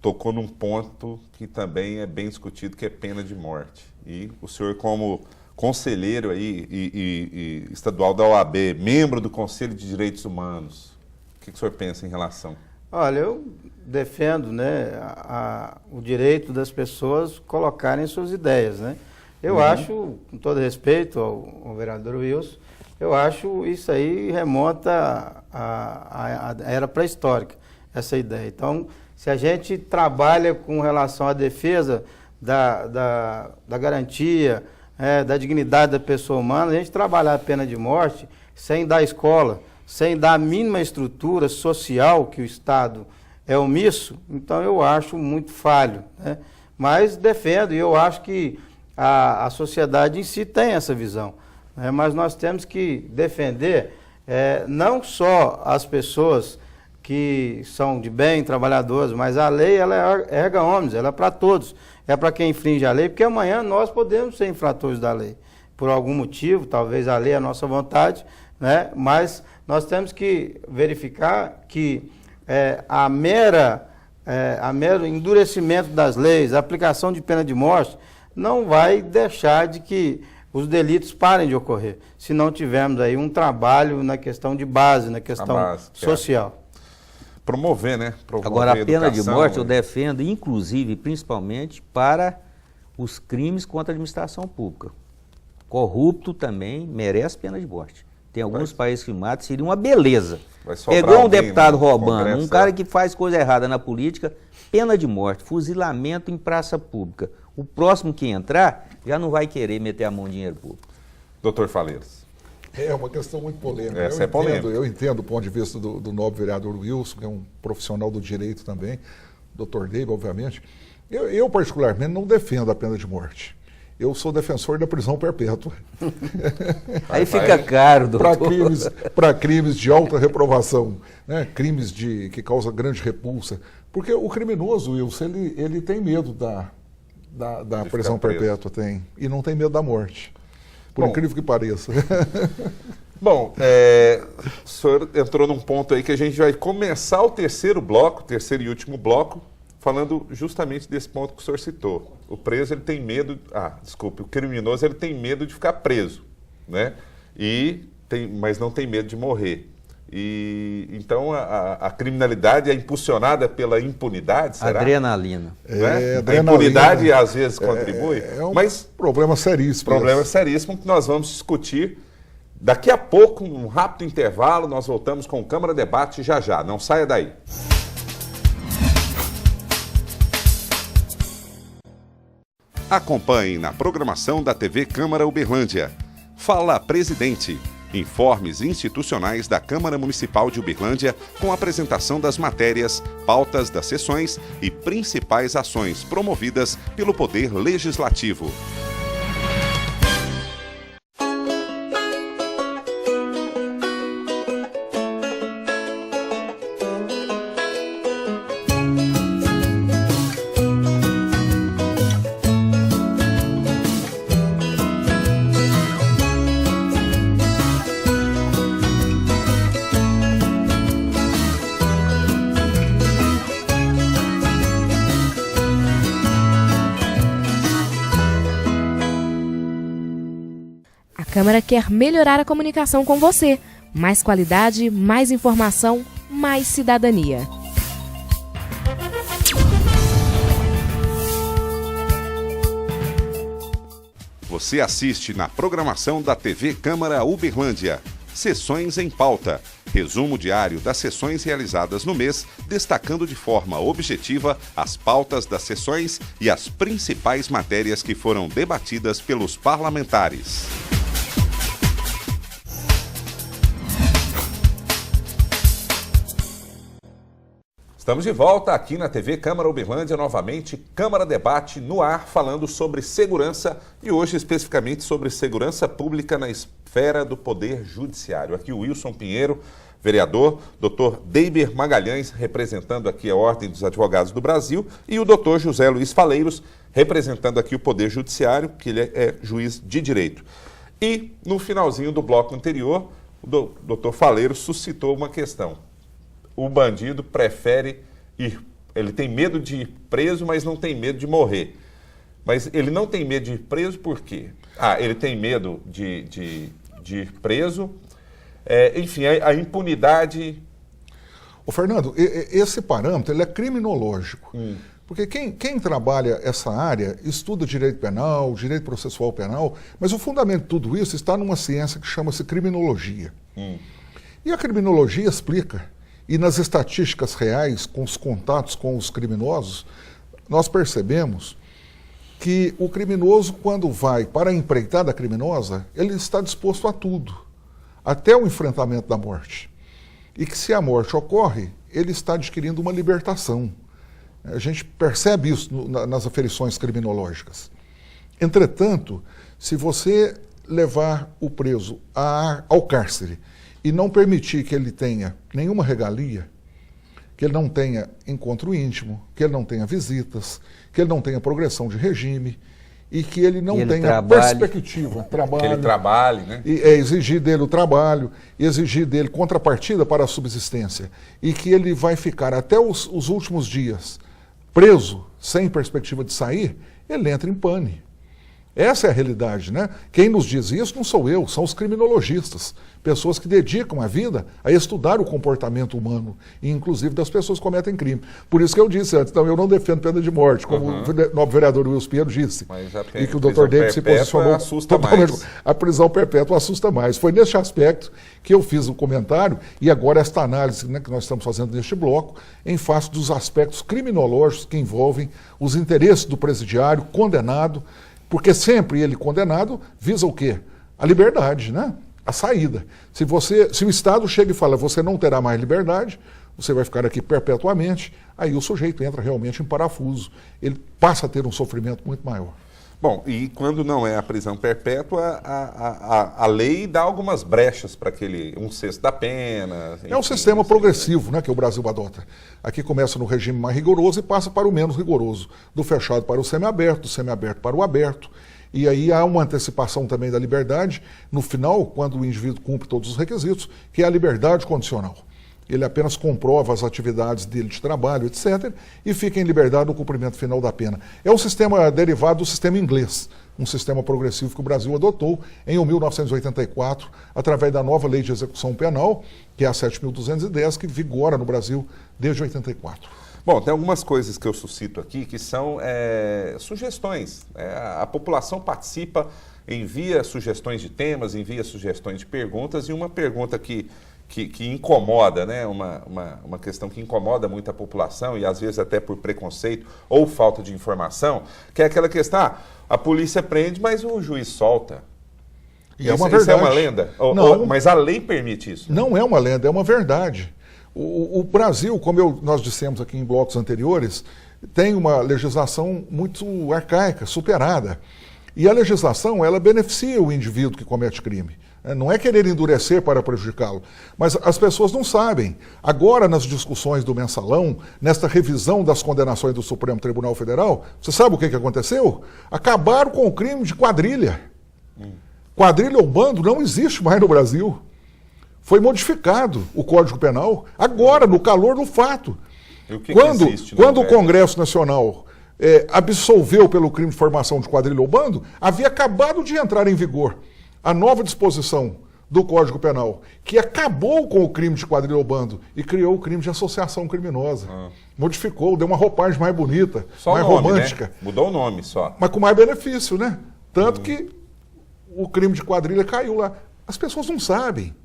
tocou num ponto que também é bem discutido, que é pena de morte. E o senhor, como conselheiro aí e estadual da OAB, membro do Conselho de Direitos Humanos, o que o senhor pensa em relação? Olha, eu defendo, né, o direito das pessoas colocarem suas ideias, né? Eu acho, com todo respeito ao vereador Wilson, eu acho isso aí remonta à era pré-histórica, essa ideia. Então, se a gente trabalha com relação à defesa da garantia, da dignidade da pessoa humana, a gente trabalhar a pena de morte sem dar escola, sem dar a mínima estrutura social que o Estado é omisso, então eu acho muito falho, né? Mas defendo, e eu acho que a sociedade em si tem essa visão, né? Mas nós temos que defender não só as pessoas que são de bem, trabalhadoras, mas a lei, ela é erga omnes, ela é para todos, é para quem infringe a lei, porque amanhã nós podemos ser infratores da lei, por algum motivo, talvez a lei é a nossa vontade, né? Mas nós temos que verificar que a mero endurecimento das leis, a aplicação de pena de morte, não vai deixar de que os delitos parem de ocorrer, se não tivermos aí um trabalho na questão de base, na questão social. Promover, né? Agora, a pena de morte eu defendo, inclusive, principalmente, para os crimes contra a administração pública. Corrupto também merece pena de morte. Tem alguns países que matam, seria uma beleza. Pegou um deputado roubando, um cara que faz coisa errada na política, pena de morte, fuzilamento em praça pública. O próximo que entrar já não vai querer meter a mão em dinheiro público. Doutor Faleiros. É uma questão muito polêmica. Essa é polêmica. Eu entendo o ponto de vista do nobre vereador Wilson, que é um profissional do direito também, doutor Deiber, obviamente. Eu, particularmente, não defendo a pena de morte. Eu sou defensor da prisão perpétua. Aí fica caro, doutor. Para crimes de alta reprovação, né? Crimes que causam grande repulsa. Porque o criminoso, Wilson, ele tem medo da prisão perpétua, e não tem medo da morte. Por incrível que pareça. Bom, o senhor entrou num ponto aí que a gente vai começar o terceiro e último bloco, falando justamente desse ponto que o senhor citou. O preso, ele tem medo, o criminoso, ele tem medo de ficar preso, né? Mas não tem medo de morrer. E então a criminalidade é impulsionada pela impunidade, será? Adrenalina. A impunidade às vezes contribui. Mas problema seríssimo. Problema seríssimo que nós vamos discutir daqui a pouco, num rápido intervalo. Nós voltamos com o Câmara Debate já. Não saia daí. Acompanhe na programação da TV Câmara Uberlândia. Fala Presidente. Informes institucionais da Câmara Municipal de Uberlândia com apresentação das matérias, pautas das sessões e principais ações promovidas pelo Poder Legislativo. A Câmara quer melhorar a comunicação com você. Mais qualidade, mais informação, mais cidadania. Você assiste na programação da TV Câmara Uberlândia. Sessões em pauta. Resumo diário das sessões realizadas no mês, destacando de forma objetiva as pautas das sessões e as principais matérias que foram debatidas pelos parlamentares. Estamos de volta aqui na TV Câmara Uberlândia, novamente, Câmara Debate no ar, falando sobre segurança e hoje especificamente sobre segurança pública na esfera do Poder Judiciário. Aqui o Wilson Pinheiro, vereador, doutor Deiber Magalhães, representando aqui a Ordem dos Advogados do Brasil, e o doutor José Luiz Faleiros, representando aqui o Poder Judiciário, que ele é juiz de direito. E no finalzinho do bloco anterior, o doutor Faleiros suscitou uma questão. O bandido prefere ir ele tem medo de ir preso, mas não tem medo de morrer. Mas ele não tem medo de ir preso por quê? Ele tem medo de ir preso. Enfim, a impunidade... Ô Fernando, esse parâmetro ele é criminológico. Porque quem trabalha essa área estuda direito penal, direito processual penal, mas o fundamento de tudo isso está numa ciência que chama-se criminologia. E a criminologia explica, e nas estatísticas reais, com os contatos com os criminosos, nós percebemos que o criminoso, quando vai para a empreitada criminosa, ele está disposto a tudo, até o enfrentamento da morte. E que se a morte ocorre, ele está adquirindo uma libertação. A gente percebe isso nas aferições criminológicas. Entretanto, se você levar o preso ao cárcere e não permitir que ele tenha nenhuma regalia, que ele não tenha encontro íntimo, que ele não tenha visitas, que ele não tenha progressão de regime e que ele não tenha perspectiva, trabalho. Que ele trabalhe, né? E exigir dele o trabalho, exigir dele contrapartida para a subsistência e que ele vai ficar até os últimos dias preso, sem perspectiva de sair, ele entra em pane. Essa é a realidade, né? Quem nos diz isso não sou eu, são os criminologistas, pessoas que dedicam a vida a estudar o comportamento humano, e inclusive das pessoas que cometem crime. Por isso que eu disse antes, eu não defendo pena de morte, como o novo vereador Wilson Pinheiro disse, e que o Dr. David se posicionou totalmente. Mais. A prisão perpétua assusta mais. Foi nesse aspecto que eu fiz o comentário, e agora esta análise, né, que nós estamos fazendo neste bloco, em face dos aspectos criminológicos que envolvem os interesses do presidiário condenado, porque sempre ele condenado visa o quê? A liberdade, né? A saída. Se o Estado chega e fala, você não terá mais liberdade, você vai ficar aqui perpetuamente, aí o sujeito entra realmente em parafuso. Ele passa a ter um sofrimento muito maior. Bom, e quando não é a prisão perpétua, a lei dá algumas brechas para aquele 1/6 da pena. Enfim, é um sistema progressivo, né, que o Brasil adota. Aqui começa no regime mais rigoroso e passa para o menos rigoroso. Do fechado para o semiaberto, do semiaberto para o aberto. E aí há uma antecipação também da liberdade, no final, quando o indivíduo cumpre todos os requisitos, que é a liberdade condicional. Ele apenas comprova as atividades dele de trabalho, etc., e fica em liberdade no cumprimento final da pena. É um sistema derivado do sistema inglês, um sistema progressivo que o Brasil adotou em 1984, através da nova Lei de Execução Penal, que é a 7.210, que vigora no Brasil desde 84. Bom, tem algumas coisas que eu suscito aqui que são sugestões. A população participa, envia sugestões de temas, envia sugestões de perguntas, e uma pergunta que incomoda, né? Uma questão que incomoda muito a população, e às vezes até por preconceito ou falta de informação, que é aquela questão, a polícia prende, mas o juiz solta. E é uma verdade. Isso é uma lenda? Não, mas a lei permite isso? Não é uma lenda, é uma verdade. O Brasil, como nós dissemos aqui em blocos anteriores, tem uma legislação muito arcaica, superada. E a legislação, ela beneficia o indivíduo que comete crime. Não é querer endurecer para prejudicá-lo, mas as pessoas não sabem. Agora, nas discussões do Mensalão, nesta revisão das condenações do Supremo Tribunal Federal, você sabe o que aconteceu? Acabaram com o crime de quadrilha. Quadrilha ou bando não existe mais no Brasil. Foi modificado o Código Penal, agora, no calor do fato. Quando o Congresso Nacional absolveu pelo crime de formação de quadrilha ou bando, havia acabado de entrar em vigor a nova disposição do Código Penal, que acabou com o crime de quadrilha ou bando e criou o crime de associação criminosa. Modificou, deu uma roupagem mais bonita, só mais nome, romântica. Né? Mudou o nome só. Mas com mais benefício, né? Tanto que o crime de quadrilha caiu lá. As pessoas não sabem.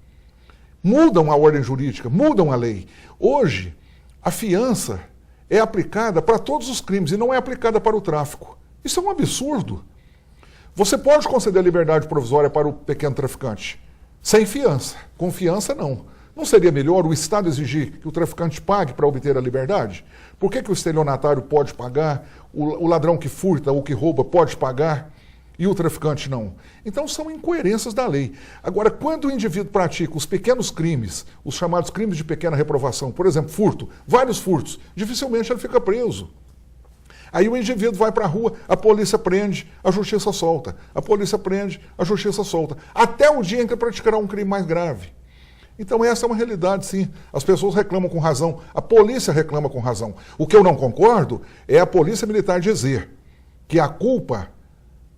Mudam a ordem jurídica, mudam a lei. Hoje, a fiança é aplicada para todos os crimes e não é aplicada para o tráfico. Isso é um absurdo. Você pode conceder liberdade provisória para o pequeno traficante, sem fiança. Com fiança, não. Não seria melhor o Estado exigir que o traficante pague para obter a liberdade? Por que o estelionatário pode pagar, o ladrão que furta ou que rouba pode pagar e o traficante não? Então são incoerências da lei. Agora, quando o indivíduo pratica os pequenos crimes, os chamados crimes de pequena reprovação, por exemplo, furto, vários furtos, dificilmente ele fica preso. Aí o indivíduo vai para a rua, a polícia prende, a justiça solta. A polícia prende, a justiça solta. Até o dia em que praticará um crime mais grave. Então essa é uma realidade, sim. As pessoas reclamam com razão, a polícia reclama com razão. O que eu não concordo é a polícia militar dizer que a culpa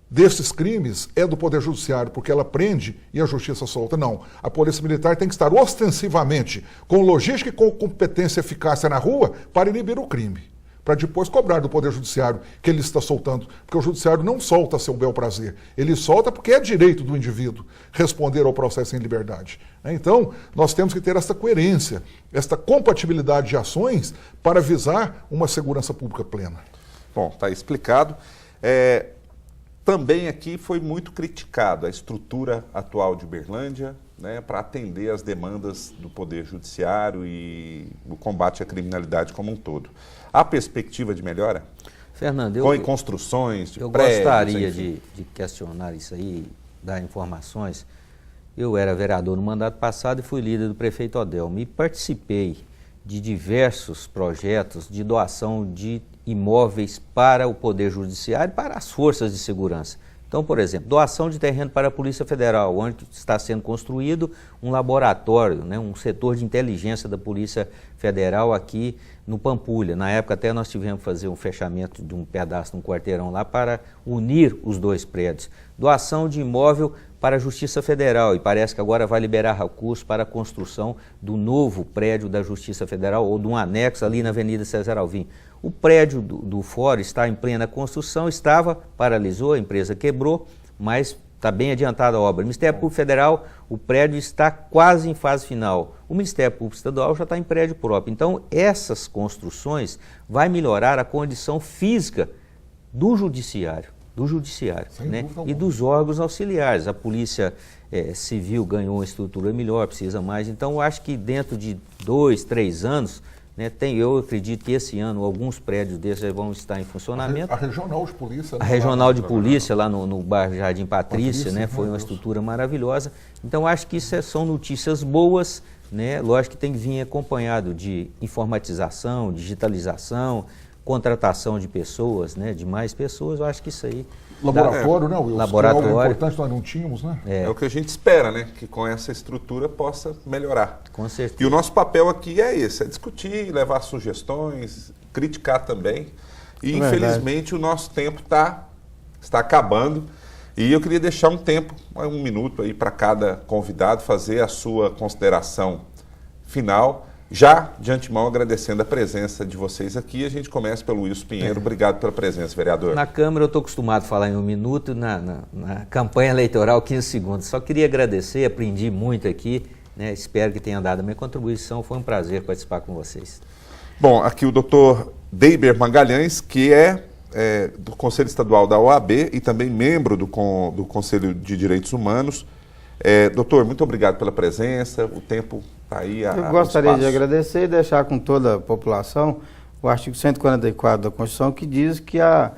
desses crimes é do Poder Judiciário, porque ela prende e a justiça solta. Não, a polícia militar tem que estar ostensivamente com logística e com competência e eficácia na rua para inibir o crime, para depois cobrar do Poder Judiciário que ele está soltando, porque o Judiciário não solta a seu bel prazer, ele solta porque é direito do indivíduo responder ao processo em liberdade. Então, nós temos que ter essa coerência, esta compatibilidade de ações para visar uma segurança pública plena. Bom, está explicado. Também aqui foi muito criticado a estrutura atual de Uberlândia, né, para atender às demandas do Poder Judiciário e o combate à criminalidade como um todo. Há perspectiva de melhora? Fernando, com construções de eu prédios, gostaria de questionar isso aí, dar informações. Eu era vereador no mandato passado e fui líder do prefeito Odelmo e participei de diversos projetos de doação de imóveis para o Poder Judiciário e para as forças de segurança. Então, por exemplo, doação de terreno para a Polícia Federal, onde está sendo construído um laboratório, né, um setor de inteligência da Polícia Federal aqui no Pampulha. Na época até nós tivemos que fazer um fechamento de um pedaço de um quarteirão lá para unir os dois prédios. Doação de imóvel para a Justiça Federal e parece que agora vai liberar recursos para a construção do novo prédio da Justiça Federal ou de um anexo ali na Avenida César Alvim. O prédio do fórum está em plena construção, paralisou, a empresa quebrou, mas está bem adiantada a obra. O Ministério Público Federal, o prédio está quase em fase final. O Ministério Público Estadual já está em prédio próprio. Então, essas construções vão melhorar a condição física do judiciário, né? E dos órgãos auxiliares. A Polícia Civil ganhou uma estrutura melhor, precisa mais. Então, eu acho que dentro de 2, 3 anos, né, eu acredito que esse ano alguns prédios desses vão estar em funcionamento. A Regional de Polícia. A Regional de Polícia lá no bairro Jardim Patrícia, né, foi uma estrutura maravilhosa. Então, acho que isso são notícias boas, né? Lógico que tem que vir acompanhado de informatização, digitalização, contratação de pessoas, né, de mais pessoas. Eu acho que isso aí... Laboratório, né, Wilson? Laboratório. É algo importante, nós não tínhamos, né? É o que a gente espera, né? Que com essa estrutura possa melhorar. Com certeza. E o nosso papel aqui é esse, é discutir, levar sugestões, criticar também. E infelizmente o nosso tempo está acabando. E eu queria deixar um tempo, 1 minuto aí para cada convidado fazer a sua consideração final. Já, de antemão, agradecendo a presença de vocês aqui. A gente começa pelo Wilson Pinheiro. Obrigado pela presença, vereador. Na Câmara eu estou acostumado a falar em 1 minuto, na campanha eleitoral 15 segundos. Só queria agradecer, aprendi muito aqui, né? Espero que tenha dado a minha contribuição. Foi um prazer participar com vocês. Bom, aqui o doutor Deiber Magalhães, que é do Conselho Estadual da OAB e também membro do Conselho de Direitos Humanos. Doutor, muito obrigado pela presença. O tempo... Eu gostaria de agradecer e deixar com toda a população o artigo 144 da Constituição, que diz que a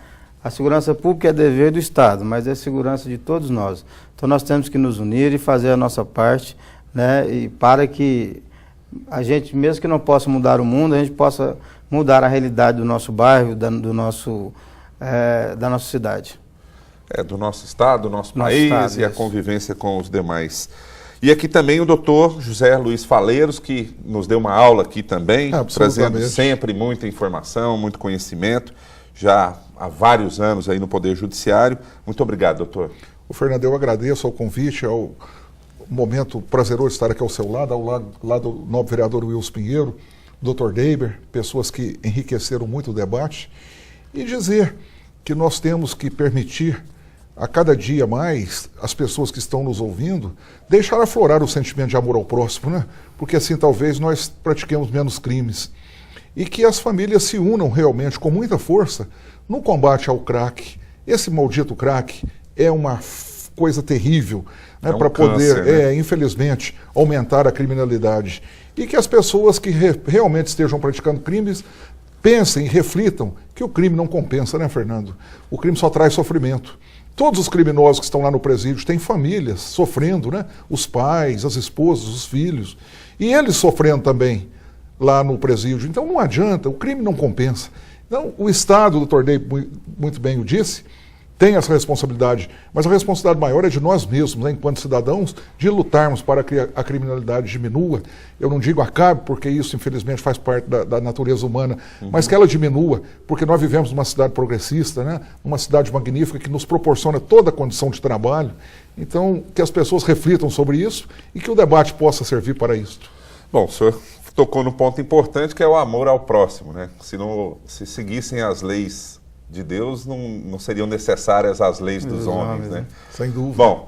segurança pública é dever do Estado, mas é segurança de todos nós. Então nós temos que nos unir e fazer a nossa parte, né, e para que a gente, mesmo que não possa mudar o mundo, a gente possa mudar a realidade do nosso bairro, da nossa cidade. Do nosso estado, do nosso país e a convivência com os demais. E aqui também o doutor José Luiz Faleiros, que nos deu uma aula aqui também, trazendo sempre muita informação, muito conhecimento, já há vários anos aí no Poder Judiciário. Muito obrigado, doutor. O Fernando, eu agradeço ao convite, ao momento prazeroso estar aqui ao seu lado, ao lado do novo vereador Wilson Pinheiro, doutor Deiber, pessoas que enriqueceram muito o debate, e dizer que nós temos que permitir a cada dia mais, as pessoas que estão nos ouvindo, deixar aflorar o sentimento de amor ao próximo, né? Porque assim talvez nós pratiquemos menos crimes. E que as famílias se unam realmente com muita força no combate ao crack. Esse maldito crack é uma coisa terrível, né? Para poder, infelizmente, aumentar a criminalidade. E que as pessoas que realmente estejam praticando crimes pensem e reflitam que o crime não compensa, né, Fernando? O crime só traz sofrimento. Todos os criminosos que estão lá no presídio têm famílias sofrendo, né? Os pais, as esposas, os filhos. E eles sofrendo também lá no presídio. Então não adianta, o crime não compensa. Então o Estado, o doutor Ney muito bem o disse, tem essa responsabilidade, mas a responsabilidade maior é de nós mesmos, né, enquanto cidadãos, de lutarmos para que a criminalidade diminua. Eu não digo acabe, porque isso infelizmente faz parte da natureza humana, mas que ela diminua, porque nós vivemos numa cidade progressista, né, uma cidade magnífica que nos proporciona toda a condição de trabalho. Então, que as pessoas reflitam sobre isso e que o debate possa servir para isso. Bom, o senhor tocou no ponto importante, que é o amor ao próximo, né? Se seguissem as leis de Deus, não seriam necessárias as leis dos homens, né? Sem dúvida. Bom,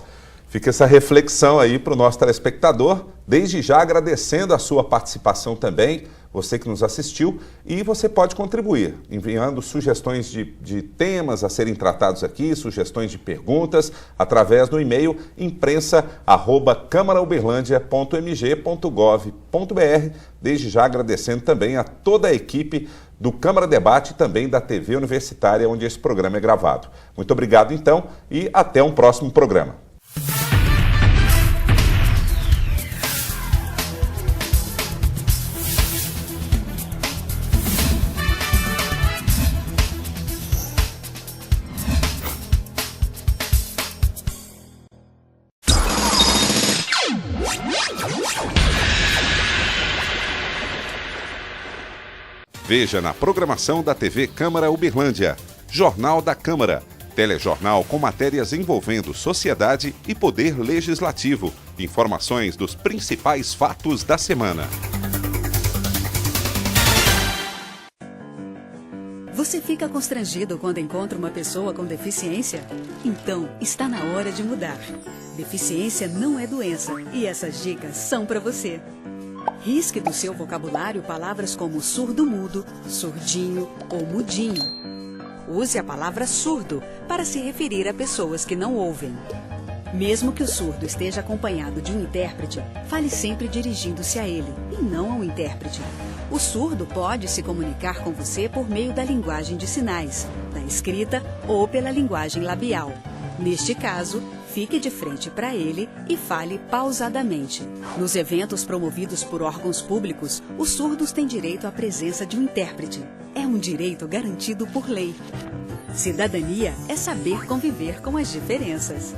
fica essa reflexão aí para o nosso telespectador, desde já agradecendo a sua participação também, você que nos assistiu, e você pode contribuir, enviando sugestões de temas a serem tratados aqui, sugestões de perguntas, através do e-mail imprensa@câmarauberlandia.mg.gov.br, desde já agradecendo também a toda a equipe do Câmara Debate e também da TV Universitária, onde esse programa é gravado. Muito obrigado, então, e até um próximo programa. Veja na programação da TV Câmara Uberlândia, Jornal da Câmara, telejornal com matérias envolvendo sociedade e poder legislativo, informações dos principais fatos da semana. Você fica constrangido quando encontra uma pessoa com deficiência? Então, está na hora de mudar. Deficiência não é doença e essas dicas são para você. Risque do seu vocabulário palavras como surdo-mudo, surdinho ou mudinho. Use a palavra surdo para se referir a pessoas que não ouvem. Mesmo que o surdo esteja acompanhado de um intérprete, fale sempre dirigindo-se a ele e não ao intérprete. O surdo pode se comunicar com você por meio da linguagem de sinais, da escrita ou pela linguagem labial. Neste caso, fique de frente para ele e fale pausadamente. Nos eventos promovidos por órgãos públicos, os surdos têm direito à presença de um intérprete. É um direito garantido por lei. Cidadania é saber conviver com as diferenças.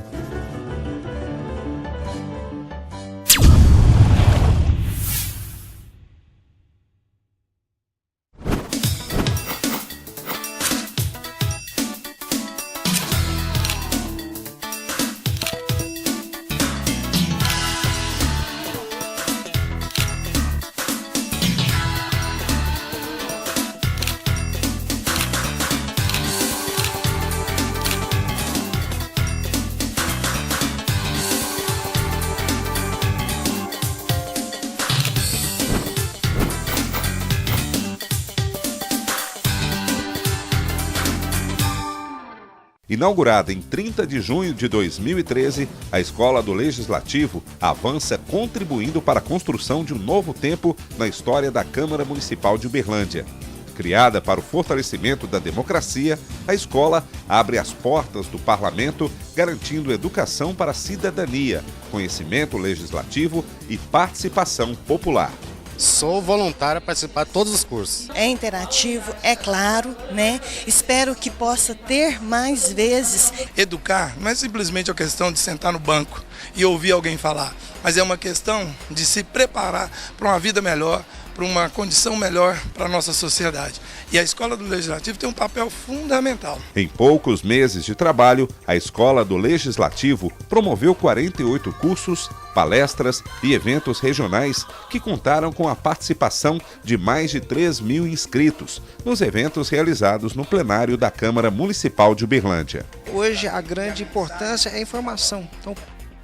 Inaugurada em 30 de junho de 2013, a Escola do Legislativo avança contribuindo para a construção de um novo tempo na história da Câmara Municipal de Uberlândia. Criada para o fortalecimento da democracia, a escola abre as portas do parlamento, garantindo educação para a cidadania, conhecimento legislativo e participação popular. Sou voluntário a participar de todos os cursos. É interativo, é claro, né? Espero que possa ter mais vezes. Educar não é simplesmente a questão de sentar no banco e ouvir alguém falar, mas é uma questão de se preparar para uma vida melhor, para uma condição melhor para a nossa sociedade. E a Escola do Legislativo tem um papel fundamental. Em poucos meses de trabalho, a Escola do Legislativo promoveu 48 cursos, palestras e eventos regionais que contaram com a participação de mais de 3.000 inscritos nos eventos realizados no plenário da Câmara Municipal de Uberlândia. Hoje a grande importância é a informação. Então,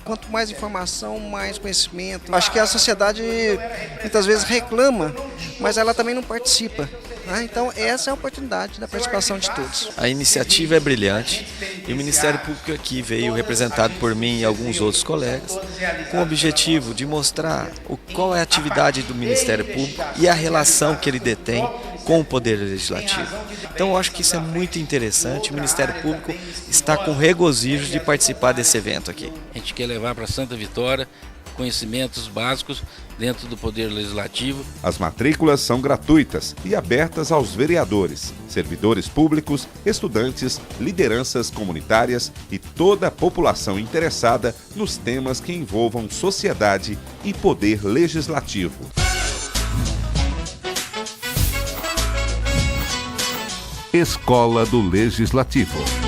quanto mais informação, mais conhecimento. Acho que a sociedade muitas vezes reclama, mas ela também não participa. Então essa é a oportunidade da participação de todos. A iniciativa é brilhante e o Ministério Público aqui veio representado por mim e alguns outros colegas com o objetivo de mostrar qual é a atividade do Ministério Público e a relação que ele detém com o Poder Legislativo. Então eu acho que isso é muito interessante, o Ministério Público está com regozijo de participar desse evento aqui. A gente quer levar para Santa Vitória conhecimentos básicos dentro do Poder Legislativo. As matrículas são gratuitas e abertas aos vereadores, servidores públicos, estudantes, lideranças comunitárias e toda a população interessada nos temas que envolvam sociedade e poder legislativo. Escola do Legislativo.